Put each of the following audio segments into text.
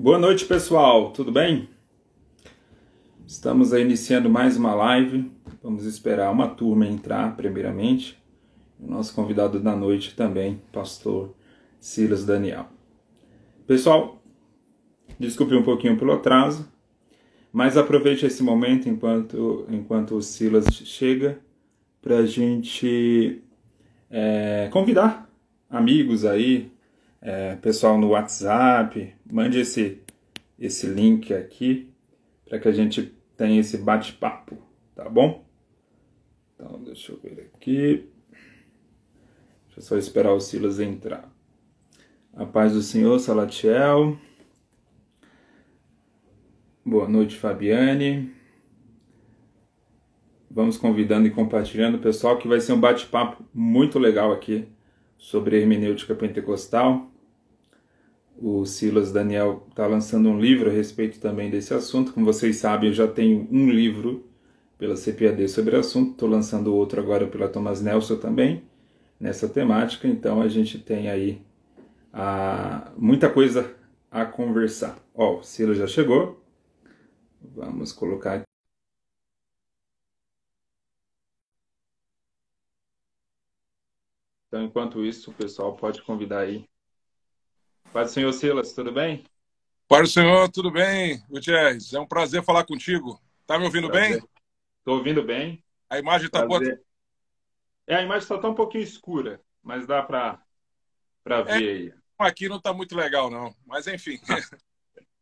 Boa noite, pessoal. Tudo bem? Estamos aí iniciando mais uma live. Vamos esperar uma turma entrar, primeiramente. O nosso convidado da noite também, pastor Silas Daniel. Pessoal, desculpe um pouquinho pelo atraso, mas aproveite esse momento enquanto o Silas chega para a gente convidar amigos aí, pessoal no WhatsApp. Mande esse link aqui para que a gente tenha esse bate-papo, tá bom? Então, deixa eu ver aqui. Deixa eu só esperar o Silas entrar. A paz do Senhor, Salatiel. Boa noite, Fabiane. Vamos convidando e compartilhando, pessoal, que vai ser um bate-papo muito legal aqui sobre hermenêutica pentecostal. O Silas Daniel está lançando um livro a respeito também desse assunto. Como vocês sabem, eu já tenho um livro pela CPAD sobre o assunto. Estou lançando outro agora pela Thomas Nelson também, nessa temática. Então a gente tem aí muita coisa a conversar. Ó, o Silas já chegou. Vamos colocar aqui. Então, enquanto isso, o pessoal pode convidar aí. Paz do Senhor, Silas, tudo bem? Paz do Senhor, tudo bem, Gutierrez? É um prazer falar contigo. Tá me ouvindo bem? Estou ouvindo bem. A imagem está boa. A imagem só está um pouquinho escura, mas dá para ver aí. Aqui não está muito legal, não. Mas, enfim.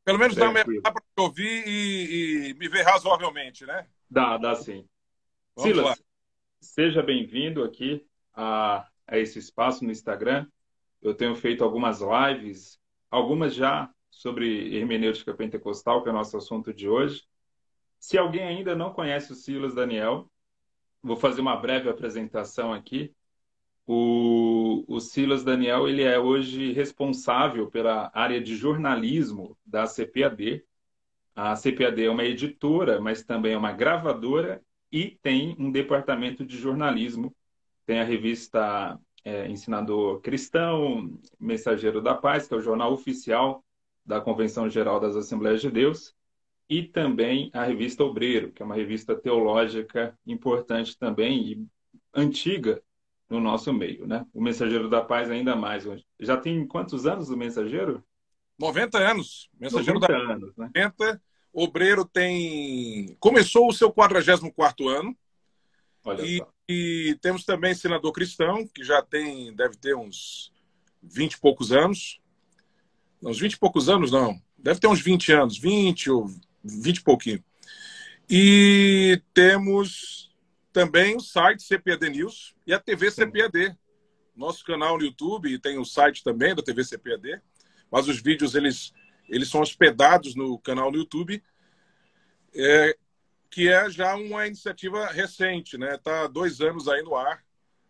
Pelo menos dá para ouvir e me ver razoavelmente, né? Dá sim. Vamos Silas, lá. Seja bem-vindo aqui a esse espaço no Instagram. Eu tenho feito algumas lives, algumas já sobre hermenêutica pentecostal, que é o nosso assunto de hoje. Se alguém ainda não conhece o Silas Daniel, vou fazer uma breve apresentação aqui. O Silas Daniel, ele é hoje responsável pela área de jornalismo da CPAD. A CPAD é uma editora, mas também é uma gravadora e tem um departamento de jornalismo. Tem a revista Ensinador Cristão, Mensageiro da Paz, que é o jornal oficial da Convenção Geral das Assembleias de Deus, e também a revista Obreiro, que é uma revista teológica importante também e antiga no nosso meio, né? O Mensageiro da Paz ainda mais. Já tem quantos anos o Mensageiro? 90 anos. Mensageiro 90 da anos, né? 90. Obreiro começou o seu 44º ano. Olha só. E temos também Senador Cristão, que já deve ter uns 20 e poucos anos. Uns 20 e poucos anos, não. Deve ter uns 20 anos. 20 ou 20 e pouquinho. E temos também o site CPAD News e a TV CPAD. Nosso canal no YouTube, e tem o site também da TV CPAD. Mas os vídeos, eles são hospedados no canal no YouTube, que é já uma iniciativa recente, né? Está há 2 anos aí no ar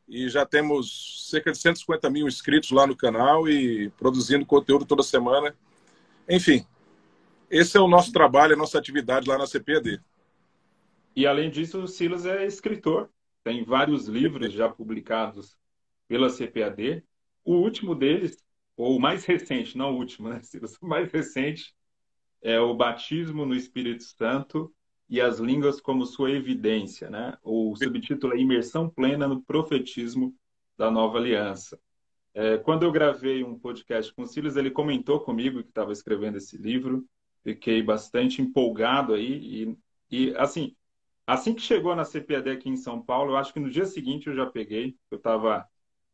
e já temos cerca de 150 mil inscritos lá no canal e produzindo conteúdo toda semana. Enfim, esse é o nosso trabalho, a nossa atividade lá na CPAD. E, além disso, o Silas é escritor. Tem vários livros já publicados pela CPAD. O último deles, ou o mais recente, não o último, né, Silas? O mais recente é o Batismo no Espírito Santo e as Línguas como Sua Evidência, né? O subtítulo é Imersão Plena no Profetismo da Nova Aliança. Quando eu gravei um podcast com o Silas, ele comentou comigo que estava escrevendo esse livro. Fiquei bastante empolgado aí. E assim que chegou na CPAD aqui em São Paulo, eu acho que no dia seguinte eu já peguei. Eu estava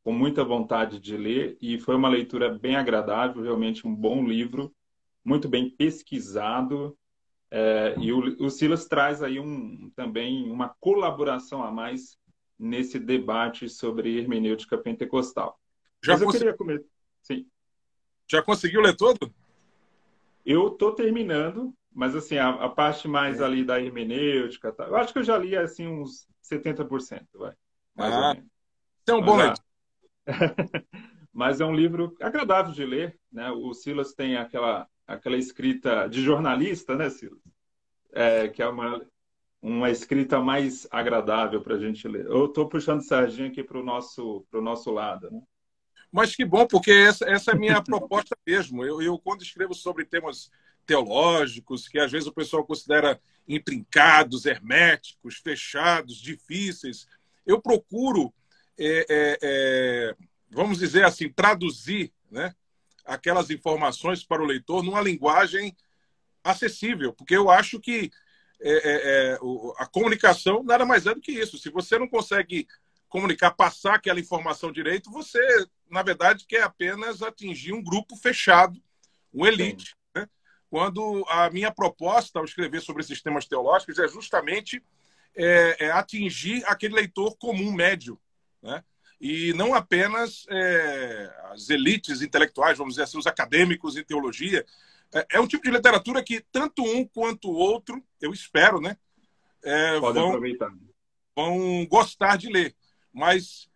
com muita vontade de ler e foi uma leitura bem agradável, realmente um bom livro, muito bem pesquisado. E o Silas traz aí também uma colaboração a mais nesse debate sobre hermenêutica pentecostal. Mas eu queria começar. Sim. Já conseguiu ler todo? Eu estou terminando, mas assim, a parte mais ali da hermenêutica, tá? Eu acho que eu já li assim uns 70%, mais ou menos. É um bom leitor. Mas é um livro agradável de ler, né? O Silas tem aquela escrita de jornalista, né, Silas? Que é uma escrita mais agradável para a gente ler. Eu estou puxando sardinha aqui para o nosso lado, né? Mas que bom, porque essa é a minha proposta mesmo. Eu, quando escrevo sobre temas teológicos, que às vezes o pessoal considera intrincados, herméticos, fechados, difíceis. Eu procuro, vamos dizer assim, traduzir, né, aquelas informações para o leitor numa linguagem acessível, porque eu acho que a comunicação nada mais é do que isso. Se você não consegue comunicar, passar aquela informação direito, você, na verdade, quer apenas atingir um grupo fechado, um Sim, elite. Né? Quando a minha proposta ao escrever sobre esses temas teológicos é justamente atingir aquele leitor comum, médio, né? E não apenas as elites intelectuais, vamos dizer assim, os acadêmicos em teologia. É um tipo de literatura que tanto um quanto o outro, eu espero, né, pode vão, aproveitar. vão gostar de ler. Mas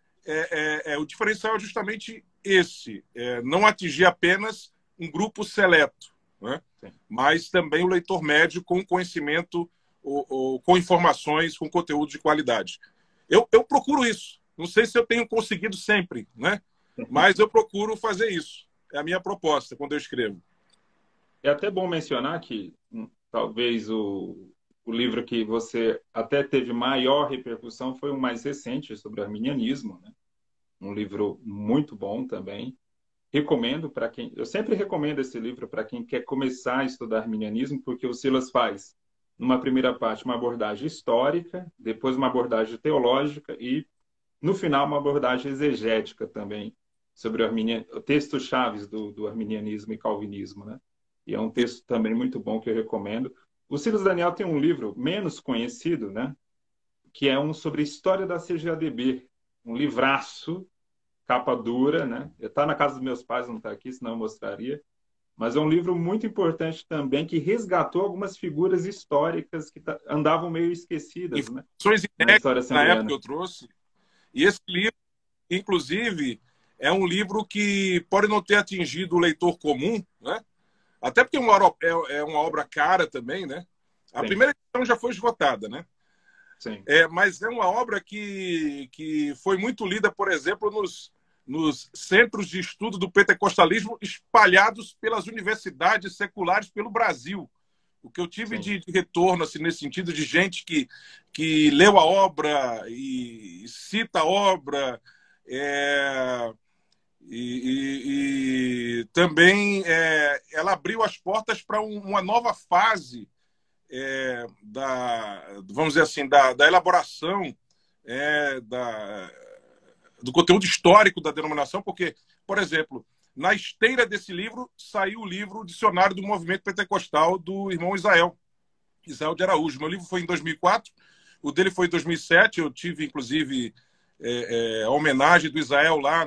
o diferencial é justamente esse: não atingir apenas um grupo seleto, né, Sim. mas também o leitor médio com conhecimento, com informações, com conteúdo de qualidade. Eu procuro isso. Não sei se eu tenho conseguido sempre, né, mas eu procuro fazer isso. É a minha proposta quando eu escrevo. É até bom mencionar que talvez o livro que você até teve maior repercussão foi o mais recente, sobre o arminianismo, né? Um livro muito bom também. Recomendo para quem. Eu sempre recomendo esse livro para quem quer começar a estudar arminianismo, porque o Silas faz, numa primeira parte, uma abordagem histórica, depois uma abordagem teológica e, no final, uma abordagem exegética também sobre o texto chaves do arminianismo e calvinismo, né? E é um texto também muito bom que eu recomendo. O Silas Daniel tem um livro menos conhecido, né? Que é um sobre a história da CGADB, um livraço, capa dura, né? Está na casa dos meus pais, não está aqui, senão eu mostraria. Mas é um livro muito importante também, que resgatou algumas figuras históricas que andavam meio esquecidas, né? Informações Na inéditas história na época assembleana. eu trouxe. E esse livro, inclusive, é um livro que pode não ter atingido o leitor comum, né? Até porque é uma obra cara também, né? A Sim, primeira edição já foi esgotada, né? sim, Mas é uma obra que foi muito lida, por exemplo, nos centros de estudo do pentecostalismo espalhados pelas universidades seculares pelo Brasil. O que eu tive sim. de retorno assim, nesse sentido de gente que leu a obra e cita a obra, é, e também ela abriu as portas para uma nova fase vamos dizer assim, da elaboração da, do conteúdo histórico da denominação, porque, por exemplo, na esteira desse livro saiu o livro Dicionário do Movimento Pentecostal do irmão Isael de Araújo. Meu livro foi em 2004, o dele foi em 2007. Eu tive, inclusive, a homenagem do Isael lá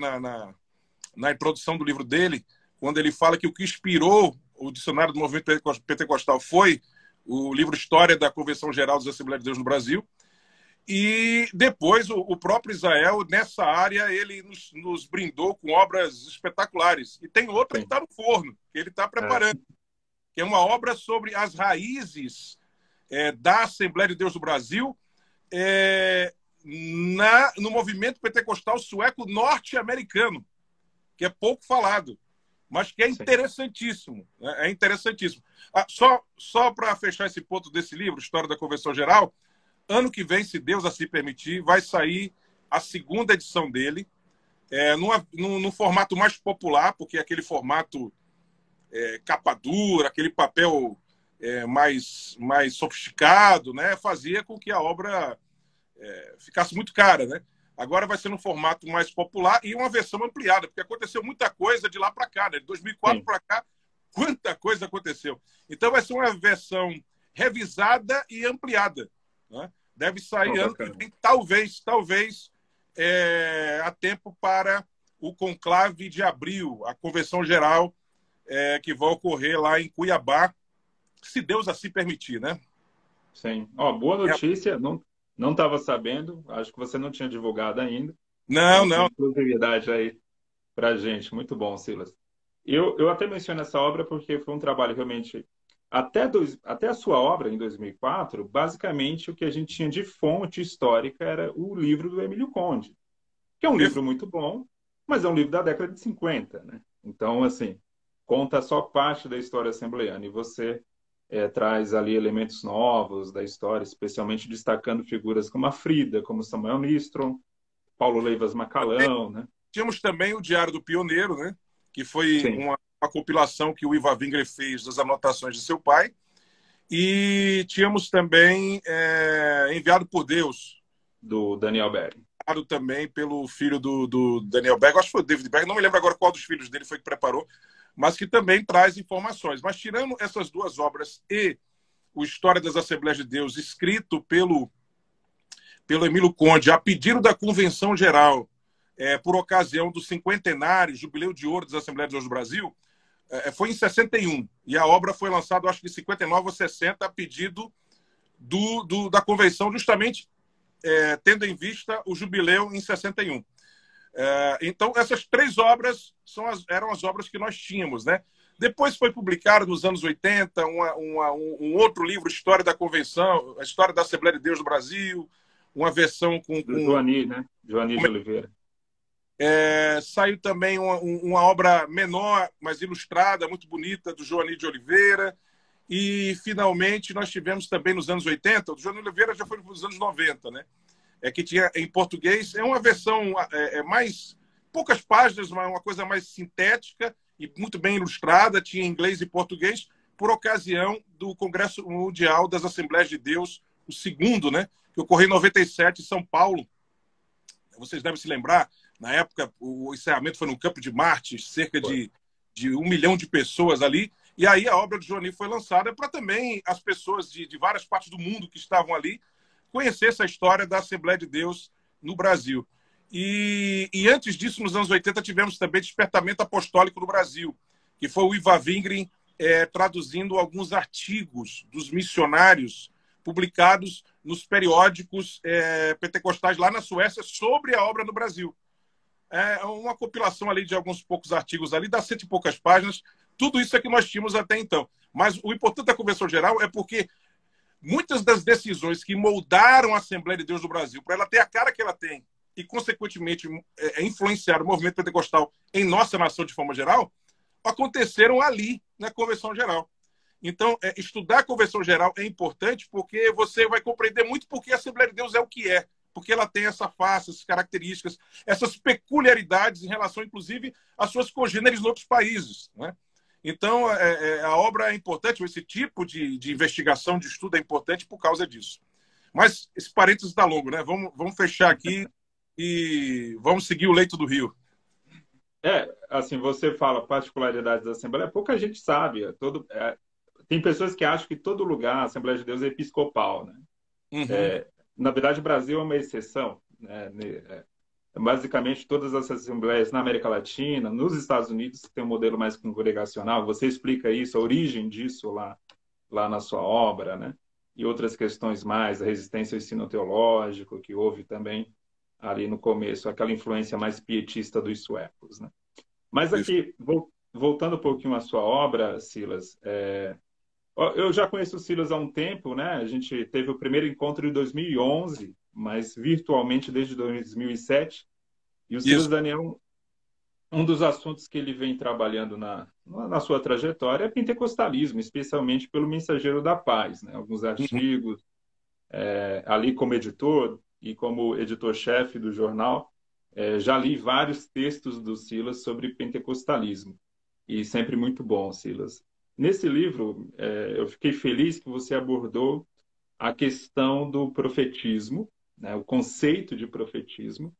na introdução do livro dele, quando ele fala que o que inspirou o Dicionário do Movimento Pentecostal foi o livro História da Convenção Geral dos Assembleias de Deus no Brasil. E depois o próprio Israel, nessa área, ele nos brindou com obras espetaculares. E tem outra que Sim. está no forno, que ele está É, preparando, que é uma obra sobre as raízes da Assembleia de Deus do Brasil no movimento pentecostal sueco norte-americano, que é pouco falado, mas que é sim. interessantíssimo. Né? É interessantíssimo. Só para fechar esse ponto desse livro, História da Convenção Geral, ano que vem, se Deus assim permitir, vai sair a segunda edição dele, num formato mais popular, porque é aquele formato capa dura, aquele papel mais sofisticado, né, fazia com que a obra ficasse muito cara, né? Agora vai ser num formato mais popular e uma versão ampliada, porque aconteceu muita coisa de lá para cá, né? De 2004 Sim. para cá, quanta coisa aconteceu. Então vai ser uma versão revisada e ampliada, né? Deve Oh, sair ano que bacana. vem, talvez, a tempo para o conclave de abril, a convenção geral que vai ocorrer lá em Cuiabá, se Deus assim permitir, né? Sim. Ó, boa notícia. Não estava sabendo. Acho que você não tinha divulgado ainda. Não, Então, não. exclusividade aí para gente. Muito bom, Silas. Eu até menciono essa obra porque foi um trabalho realmente. Até a sua obra, em 2004, basicamente o que a gente tinha de fonte histórica era o livro do Emílio Conde, que é um livro muito bom, mas é um livro da década de 50, né? Então, assim, conta só parte da história assembleiana, e você traz ali elementos novos da história, especialmente destacando figuras como a Frida, como Samuel Nistron, Paulo Leivas Macalão, né? Tínhamos também o Diário do Pioneiro, né? Que foi Sim, uma compilação que o Iva Wingre fez das anotações de seu pai. E tínhamos também Enviado por Deus, do Daniel Berg. também pelo filho do Daniel Berg, acho que foi o David Berg, não me lembro agora qual dos filhos dele foi que preparou, mas que também traz informações. Mas tirando essas duas obras e o História das Assembleias de Deus, escrito pelo Emílio Conde, a pedido da Convenção Geral, por ocasião do cinquentenário, Jubileu de Ouro das Assembleias de Deus do Brasil, foi em 61. E a obra foi lançada, acho que de 59 ou 60, a pedido da Convenção, justamente tendo em vista o jubileu em 61. Então, essas três obras eram as obras que nós tínhamos, né? Depois foi publicado, nos anos 80, um outro livro, História da Convenção, a História da Assembleia de Deus do Brasil, uma versão Do Joani, né? Joani de Oliveira. Saiu também uma obra menor, mas ilustrada, muito bonita, do Joani de Oliveira. E, finalmente, nós tivemos também nos anos 80, o Joani de Oliveira já foi nos anos 90, né? Que tinha em português, uma versão mais poucas páginas, uma coisa mais sintética e muito bem ilustrada, tinha em inglês e português, por ocasião do Congresso Mundial das Assembleias de Deus, o segundo, né, que ocorreu em 97 em São Paulo. Vocês devem se lembrar, na época o encerramento foi no Campo de Marte, cerca de 1 milhão de pessoas ali, e aí a obra de Joani foi lançada para também as pessoas de várias partes do mundo que estavam ali conhecer essa história da Assembleia de Deus no Brasil. E antes disso, nos anos 80, tivemos também Despertamento Apostólico no Brasil, que foi o Iva Wingren traduzindo alguns artigos dos missionários publicados nos periódicos pentecostais lá na Suécia sobre a obra no Brasil. Uma compilação ali de alguns poucos artigos ali, dá 100 e poucas páginas. Tudo isso é que nós tínhamos até então. Mas o importante da Convenção Geral é porque muitas das decisões que moldaram a Assembleia de Deus do Brasil, para ela ter a cara que ela tem e, consequentemente, influenciar o movimento pentecostal em nossa nação de forma geral, aconteceram ali, na Convenção Geral. Então, estudar a Convenção Geral é importante porque você vai compreender muito por que a Assembleia de Deus é o que é, porque ela tem essa face, essas características, essas peculiaridades em relação, inclusive, às suas congêneres em outros países, né? Então, a obra é importante, esse tipo de investigação, de estudo é importante por causa disso. Mas esse parênteses está longo, né? Vamos fechar aqui e vamos seguir o leito do rio. Assim, você fala particularidades da Assembleia, pouca gente sabe. Tem pessoas que acham que todo lugar, a Assembleia de Deus é episcopal, né? Uhum. Na verdade, o Brasil é uma exceção, né? Basicamente, todas as assembleias na América Latina, nos Estados Unidos, tem um modelo mais congregacional. Você explica isso, a origem disso lá na sua obra, né? E outras questões mais, a resistência ao ensino teológico, que houve também ali no começo, aquela influência mais pietista dos suecos, né? Mas Isso. aqui, voltando um pouquinho à sua obra, Silas, eu já conheço o Silas há um tempo, né? A gente teve o primeiro encontro em 2011, mas virtualmente desde 2007. E o Silas Isso. Daniel, um dos assuntos que ele vem trabalhando na sua trajetória é pentecostalismo, especialmente pelo Mensageiro da Paz, né? Alguns Uhum. artigos, ali como editor e como editor-chefe do jornal, já li vários textos do Silas sobre pentecostalismo. E sempre muito bom, Silas. Nesse livro, eu fiquei feliz que você abordou a questão do profetismo, né, o conceito de profetismo.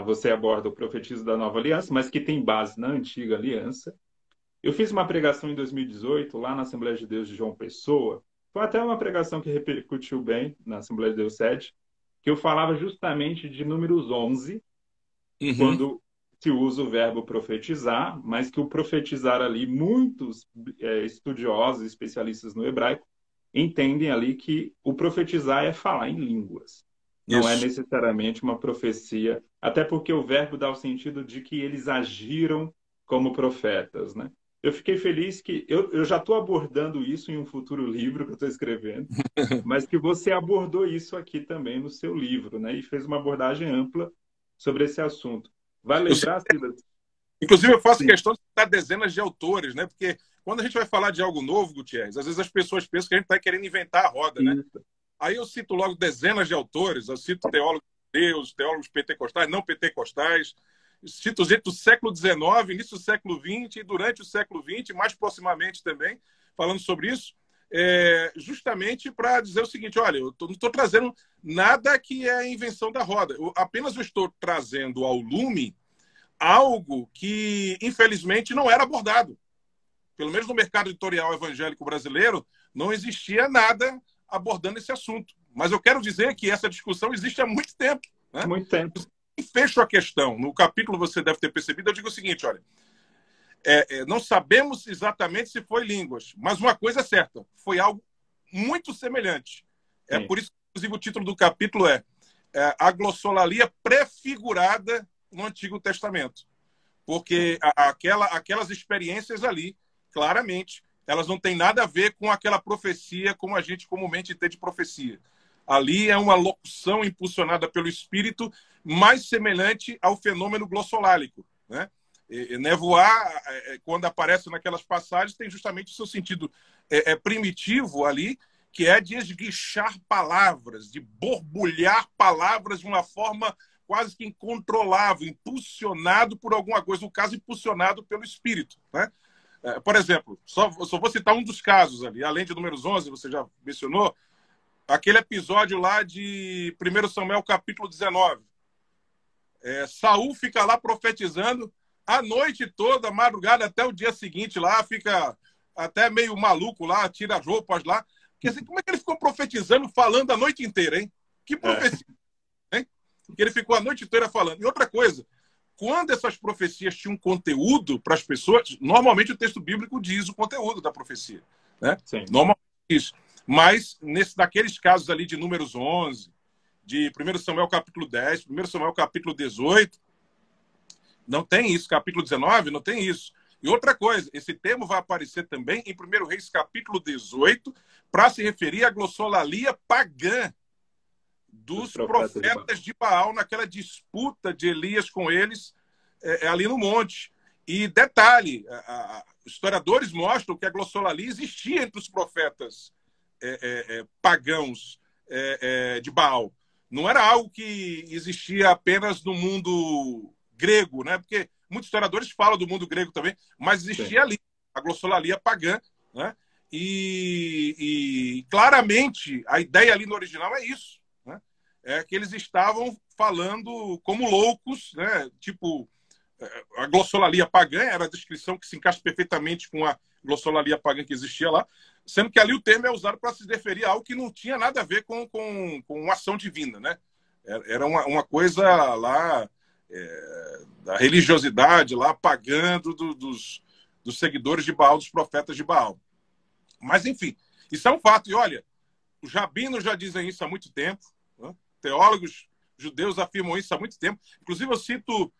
Você aborda o profetismo da Nova Aliança, mas que tem base na Antiga Aliança. Eu fiz uma pregação em 2018 lá na Assembleia de Deus de João Pessoa. Foi até uma pregação que repercutiu bem na Assembleia de Deus Sede, que eu falava justamente de Números 11, Uhum. quando se usa o verbo profetizar, mas que o profetizar ali, muitos estudiosos, especialistas no hebraico, entendem ali que o profetizar é falar em línguas. Não é Isso. necessariamente uma profecia, até porque o verbo dá o sentido de que eles agiram como profetas, né? Eu fiquei feliz que eu já estou abordando isso em um futuro livro que eu estou escrevendo, mas que você abordou isso aqui também no seu livro, né? E fez uma abordagem ampla sobre esse assunto. Vai Eu sei, lembrar, Silas? Inclusive, eu faço Sim. questão de citar dezenas de autores, né? Porque quando a gente vai falar de algo novo, Gutierrez, às vezes as pessoas pensam que a gente está querendo inventar a roda, né? Isso. Aí eu cito logo dezenas de autores, eu cito teólogos judeus, teólogos pentecostais, não pentecostais, cito gente do século XIX, início do século XX e durante o século XX, mais proximamente também, falando sobre isso, justamente para dizer o seguinte, olha, eu não estou trazendo nada que é invenção da roda, apenas eu estou trazendo ao lume algo que, infelizmente, não era abordado. Pelo menos no mercado editorial evangélico brasileiro, não existia nada abordando esse assunto. Mas eu quero dizer que essa discussão existe há muito tempo. Né? Muito tempo. E fecho a questão. No capítulo, você deve ter percebido, eu digo o seguinte, olha, não sabemos exatamente se foi línguas, mas uma coisa é certa, foi algo muito semelhante. É Sim. por isso que, inclusive, o título do capítulo é a glossolalia prefigurada no Antigo Testamento. Porque aquelas experiências ali, claramente, elas não têm nada a ver com aquela profecia como a gente comumente entende profecia. Ali é uma locução impulsionada pelo Espírito mais semelhante ao fenômeno glossolálico. Né? Nevoar, quando aparece naquelas passagens, tem justamente o seu sentido primitivo ali, que é de esguichar palavras, de borbulhar palavras de uma forma quase que incontrolável, impulsionado por alguma coisa, no caso, impulsionado pelo Espírito. Né? Por exemplo, só vou citar um dos casos ali, além de Números 11, você já mencionou, aquele episódio lá de 1 Samuel, capítulo 19. Saul fica lá profetizando a noite toda, a madrugada, até o dia seguinte lá, fica até meio maluco lá, tira as roupas lá. Quer dizer, como é que ele ficou profetizando, falando a noite inteira, hein? Que profecia, hein? Que ele ficou a noite inteira falando. E outra coisa, quando essas profecias tinham conteúdo para as pessoas, normalmente o texto bíblico diz o conteúdo da profecia. Né? Sim. Normalmente isso. Mas, naqueles casos ali de Números 11, de 1 Samuel capítulo 10, 1 Samuel capítulo 18, não tem isso. Capítulo 19, não tem isso. E outra coisa, esse termo vai aparecer também em 1 Reis capítulo 18, para se referir à glossolalia pagã dos profetas de Baal, naquela disputa de Elias com eles ali no monte. E detalhe, historiadores mostram que a glossolalia existia entre os profetas pagãos de Baal. Não era algo que existia apenas no mundo grego, né? Porque muitos historiadores falam do mundo grego também, mas existia ali a glossolalia pagã, né? E claramente a ideia ali no original é isso, né? É que eles estavam falando como loucos, né? Tipo, a glossolalia pagã era a descrição que se encaixa perfeitamente com a glossolalia pagã que existia lá, sendo que ali o termo é usado para se referir a algo que não tinha nada a ver com ação divina, né? Era uma coisa lá da religiosidade lá pagando dos seguidores de Baal, dos profetas de Baal. Mas, enfim, isso é um fato. E, olha, os rabinos já dizem isso há muito tempo, né? Teólogos judeus afirmam isso há muito tempo. Inclusive, eu cito,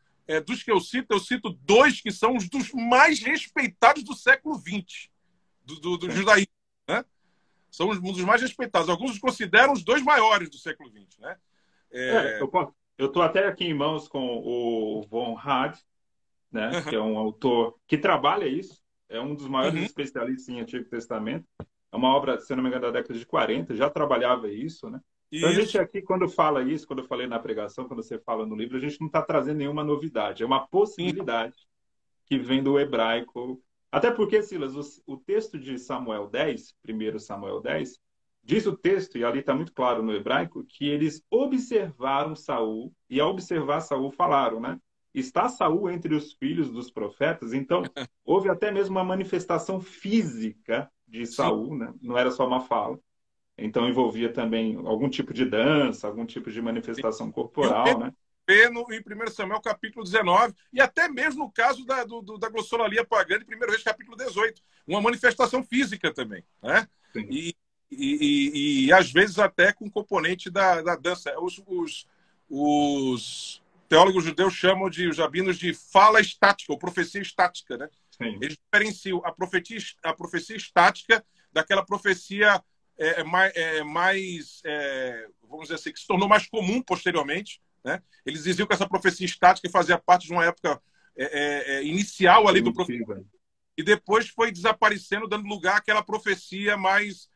dos que eu cito dois que são os dos mais respeitados do século XX, do judaísmo. Né? São um dos mais respeitados. Alguns os consideram os dois maiores do século XX. Né? Eu estou até aqui em mãos com o Von Had, né, que é um autor que trabalha isso, é um dos maiores especialistas em Antigo Testamento. É uma obra, se não me engano, da década de 40, já trabalhava isso, né? Então, a gente aqui, quando fala isso, quando eu falei na pregação, quando você fala no livro, a gente não está trazendo nenhuma novidade, é uma possibilidade que vem do hebraico. Até porque, Silas, o texto de Samuel 10, 1 Samuel 10, diz o texto, e ali está muito claro no hebraico, que eles observaram Saul, e ao observar Saul falaram, né? Está Saul entre os filhos dos profetas? Então, houve até mesmo uma manifestação física de Saul, né? Não era só uma fala. Então, envolvia também algum tipo de dança, algum tipo de manifestação corporal, né? Em 1 Samuel capítulo 19, e até mesmo no caso da glossolalia pagã de 1 Reis capítulo 18, uma manifestação física também, né? E às vezes até com componente da dança. Os teólogos judeus chamam os rabinos de fala estática, ou profecia estática, né? Eles diferenciam a profecia estática daquela profecia mais, vamos dizer assim, que se tornou mais comum posteriormente. Né? Eles diziam que essa profecia estática fazia parte de uma época inicial ali do profeta, Primitiva. e depois foi desaparecendo, dando lugar àquela profecia mais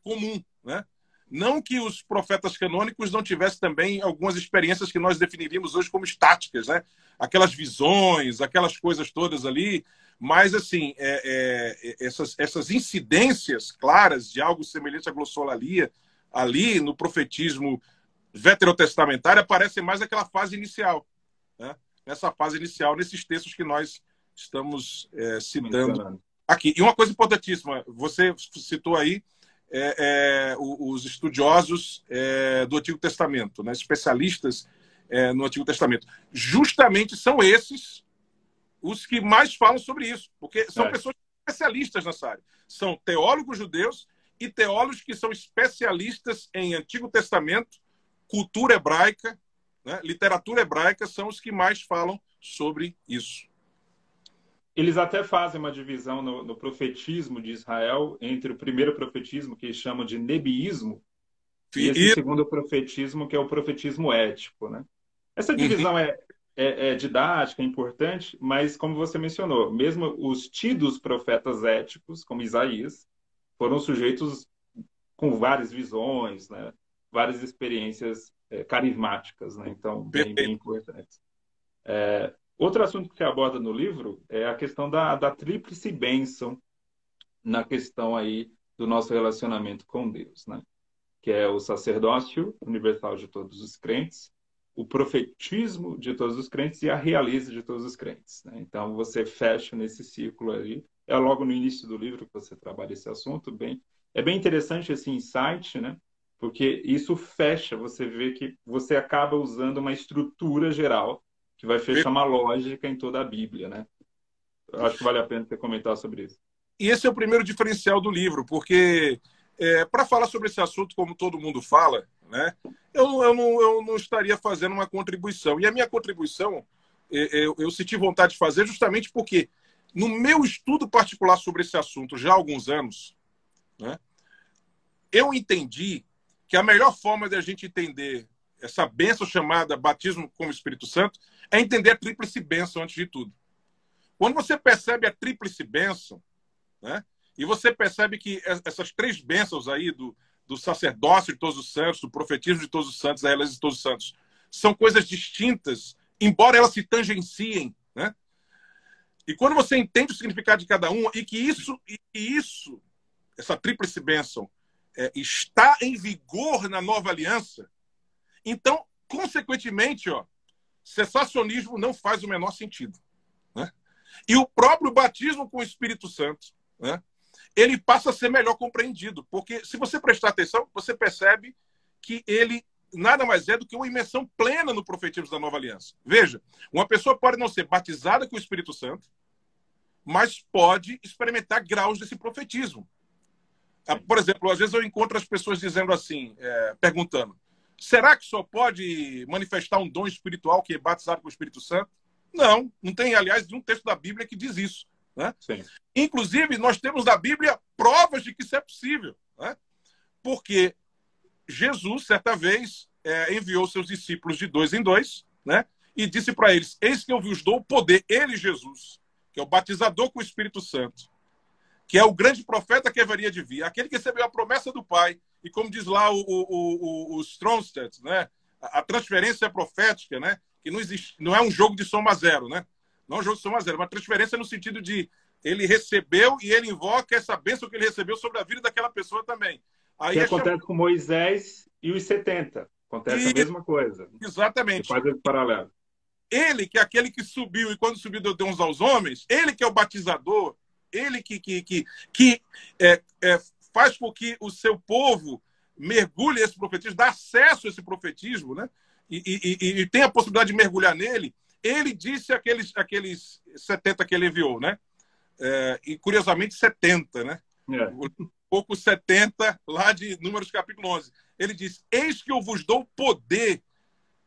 comum, né? Não que os profetas canônicos não tivessem também algumas experiências que nós definiríamos hoje como estáticas, né? Aquelas visões, aquelas coisas todas ali, mas assim, essas incidências claras de algo semelhante à glossolalia ali no profetismo veterotestamentário aparecem mais naquela fase inicial, né? Nessa fase inicial, nesses textos que nós estamos citando aqui. E uma coisa importantíssima, você citou aí os estudiosos do Antigo Testamento, né? Especialistas no Antigo Testamento. Justamente são esses os que mais falam sobre isso, porque são pessoas especialistas nessa área. São teólogos judeus e teólogos que são especialistas em Antigo Testamento, cultura hebraica, né? Literatura hebraica, são os que mais falam sobre isso. Eles até fazem uma divisão no profetismo de Israel entre o primeiro profetismo, que eles chamam de nebiísmo, e esse segundo profetismo, que é o profetismo ético, né? Essa divisão é didática, é importante, mas, como você mencionou, mesmo os tidos profetas éticos, como Isaías, foram sujeitos com várias visões, né? Várias experiências carismáticas, né? Então, bem importantes. Outro assunto que aborda no livro é a questão da tríplice bênção na questão aí do nosso relacionamento com Deus, né? Que é o sacerdócio universal de todos os crentes, o profetismo de todos os crentes e a realeza de todos os crentes, né? Então, você fecha nesse círculo ali. É logo no início do livro que você trabalha esse assunto. É bem interessante esse insight, né? Porque isso fecha, você vê que você acaba usando uma estrutura geral que vai fechar uma lógica em toda a Bíblia, né? Eu acho que vale a pena você comentar sobre isso. E esse é o primeiro diferencial do livro, porque para falar sobre esse assunto, como todo mundo fala, né, eu não estaria fazendo uma contribuição. E a minha contribuição, eu senti vontade de fazer justamente porque, no meu estudo particular sobre esse assunto, já há alguns anos, né, eu entendi que a melhor forma de a gente entender essa bênção chamada batismo com o Espírito Santo é entender a tríplice bênção antes de tudo. Quando você percebe a tríplice bênção, né, e você percebe que essas três bênçãos aí do sacerdócio de todos os santos, do profetismo de todos os santos, da realeza de todos os santos, são coisas distintas, embora elas se tangenciem, né? E quando você entende o significado de cada uma e que isso, essa tríplice bênção, está em vigor na nova aliança, então, consequentemente, cessacionismo não faz o menor sentido, né? E o próprio batismo com o Espírito Santo, né, ele passa a ser melhor compreendido, porque se você prestar atenção, você percebe que ele nada mais é do que uma imersão plena no profetismo da nova aliança. Veja, uma pessoa pode não ser batizada com o Espírito Santo, mas pode experimentar graus desse profetismo. Por exemplo, às vezes eu encontro as pessoas dizendo assim, perguntando, será que só pode manifestar um dom espiritual que é batizado com o Espírito Santo? Não tem, aliás, nenhum texto da Bíblia que diz isso, né? Sim. Inclusive, nós temos na Bíblia provas de que isso é possível, né? Porque Jesus, certa vez, enviou seus discípulos de 2 em 2, né? E disse para eles, eis que eu vos dou o poder, ele, Jesus, que é o batizador com o Espírito Santo, que é o grande profeta que haveria de vir, aquele que recebeu a promessa do Pai, e como diz lá o Stromstedt, né? A transferência profética, né? Que não existe, não é um jogo de soma zero, né? Não é um jogo de soma zero, uma transferência no sentido de ele recebeu e ele invoca essa bênção que ele recebeu sobre a vida daquela pessoa também. Aí que acontece com Moisés e os 70. Acontece a mesma coisa. Exatamente. Faz esse paralelo. Ele, que é aquele que subiu e quando subiu deu uns aos homens, ele que é o batizador, ele que faz com que o seu povo mergulhe esse profetismo, dá acesso a esse profetismo, né? E tem a possibilidade de mergulhar nele. Ele disse aqueles 70 que ele enviou, né? E curiosamente 70, né? Pouco 70 lá de Números capítulo 11. Ele diz, eis que eu vos dou poder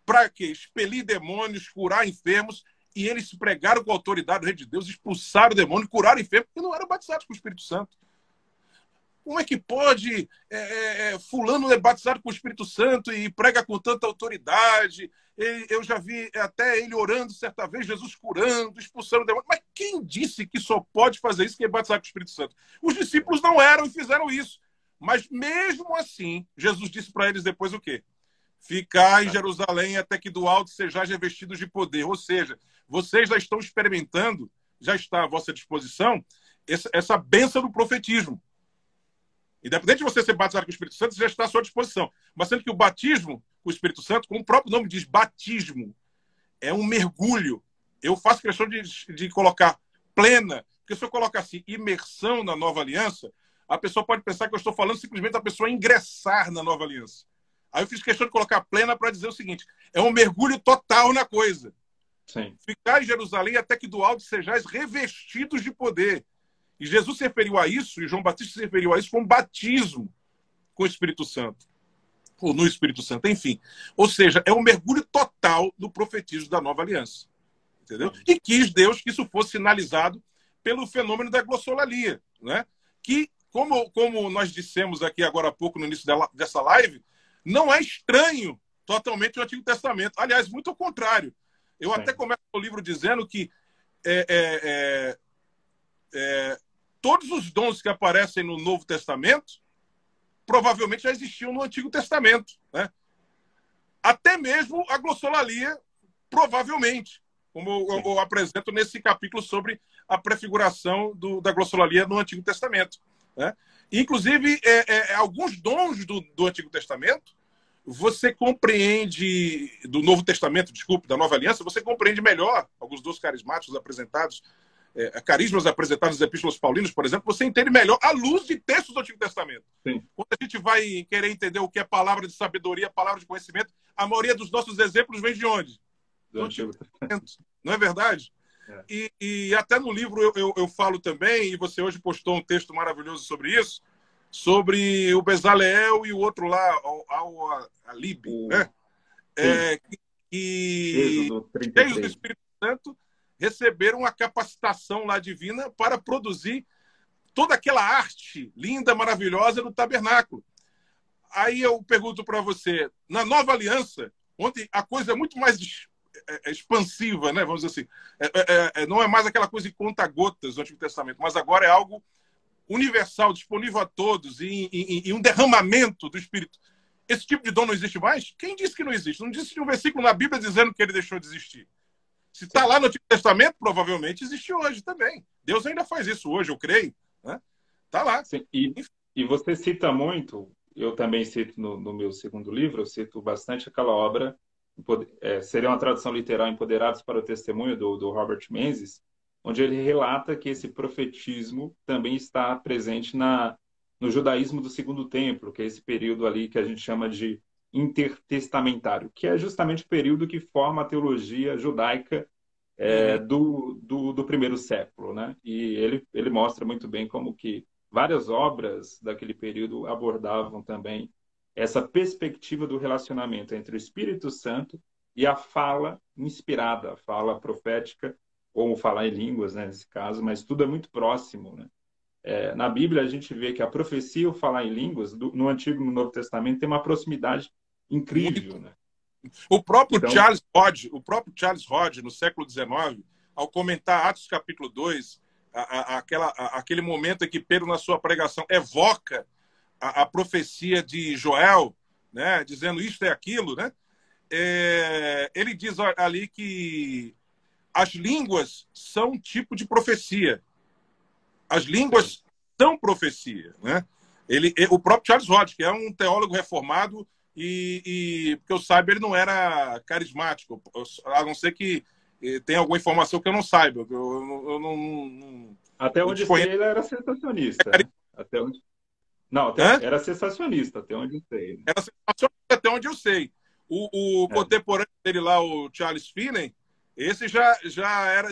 para que expelir demônios, curar enfermos, e eles se pregaram com a autoridade do Rei de Deus, expulsaram o demônio, curaram enfermos, porque não eram batizados com o Espírito Santo. Como é que pode fulano é batizado com o Espírito Santo e prega com tanta autoridade? Eu já vi até ele orando certa vez, Jesus curando, expulsando demônios. Mas quem disse que só pode fazer isso quem é batizado com o Espírito Santo? Os discípulos não eram e fizeram isso. Mas mesmo assim, Jesus disse para eles depois o quê? Ficar em Jerusalém até que do alto sejais revestidos de poder. Ou seja, vocês já estão experimentando, já está à vossa disposição, essa bênção do profetismo. Independente de você ser batizado com o Espírito Santo, já está à sua disposição. Mas sendo que o batismo com o Espírito Santo, como o próprio nome diz, batismo, é um mergulho. Eu faço questão de colocar plena, porque se eu colocar assim, imersão na nova aliança, a pessoa pode pensar que eu estou falando simplesmente da pessoa ingressar na nova aliança. Aí eu fiz questão de colocar plena para dizer o seguinte, é um mergulho total na coisa. Sim. Ficar em Jerusalém até que do alto sejais revestidos de poder. E Jesus se referiu a isso, e João Batista se referiu a isso com batismo com o Espírito Santo. Ou no Espírito Santo, enfim. Ou seja, é um mergulho total no profetismo da nova aliança. Entendeu? E quis Deus que isso fosse sinalizado pelo fenômeno da glossolalia, né? Que, como nós dissemos aqui agora há pouco no início dessa live, não é estranho totalmente o Antigo Testamento. Aliás, muito ao contrário. Eu até começo o livro dizendo que todos os dons que aparecem no Novo Testamento provavelmente já existiam no Antigo Testamento, né? Até mesmo a glossolalia, provavelmente, como eu apresento nesse capítulo sobre a prefiguração da glossolalia no Antigo Testamento, né? Inclusive, alguns dons do Antigo Testamento, você compreende, do Novo Testamento, desculpe, da Nova Aliança, você compreende melhor alguns dons carismáticos apresentados, carismas apresentados nas epístolas paulinas, por exemplo, você entende melhor à luz de textos do Antigo Testamento. Sim. Quando a gente vai querer entender o que é palavra de sabedoria, palavra de conhecimento, a maioria dos nossos exemplos vem de onde? Do Antigo Testamento. Não é verdade? E até no livro eu falo também, e você hoje postou um texto maravilhoso sobre isso, sobre o Bezaleel e o outro lá, Alib, né? Que, cheios do Espírito Santo, receberam a capacitação lá divina para produzir toda aquela arte linda, maravilhosa do tabernáculo. Aí eu pergunto para você, na Nova Aliança, onde a coisa é muito mais expansiva, né? Vamos dizer assim, não é mais aquela coisa em conta-gotas do Antigo Testamento, mas agora é algo universal, disponível a todos, e um derramamento do Espírito. Esse tipo de dom não existe mais? Quem disse que não existe? Não disse um versículo na Bíblia dizendo que ele deixou de existir. Se está lá no Antigo Testamento, provavelmente existe hoje também. Deus ainda faz isso hoje, eu creio. Está lá. Sim. E você cita muito, eu também cito no meu segundo livro, eu cito bastante aquela obra, seria uma tradução literal, Empoderados para o Testemunho, do Robert Menzies, onde ele relata que esse profetismo também está presente no judaísmo do Segundo Templo, que é esse período ali que a gente chama de intertestamentário, que é justamente o período que forma a teologia judaica do primeiro século, né? E ele mostra muito bem como que várias obras daquele período abordavam também essa perspectiva do relacionamento entre o Espírito Santo e a fala inspirada, a fala profética, ou falar em línguas, né, nesse caso, mas tudo é muito próximo, né? Na Bíblia a gente vê que a profecia e o falar em línguas, no Antigo e no Novo Testamento, tem uma proximidade incrível, né? O próprio Charles Hodge, no século XIX, ao comentar Atos capítulo 2, aquele momento em que Pedro, na sua pregação, evoca a profecia de Joel, né, dizendo isto é aquilo, né? Ele diz ali que as línguas são um tipo de profecia. As línguas são profecia, né? O próprio Charles Hodge, que é um teólogo reformado, e que eu saiba, ele não era carismático, a não ser que tenha alguma informação que eu não saiba. Eu não até onde sei, ele era sensacionista. Até onde... Não, era sensacionista, até onde eu sei. Era sensacionista até onde eu sei. O contemporâneo dele lá, o Charles Finney, esse já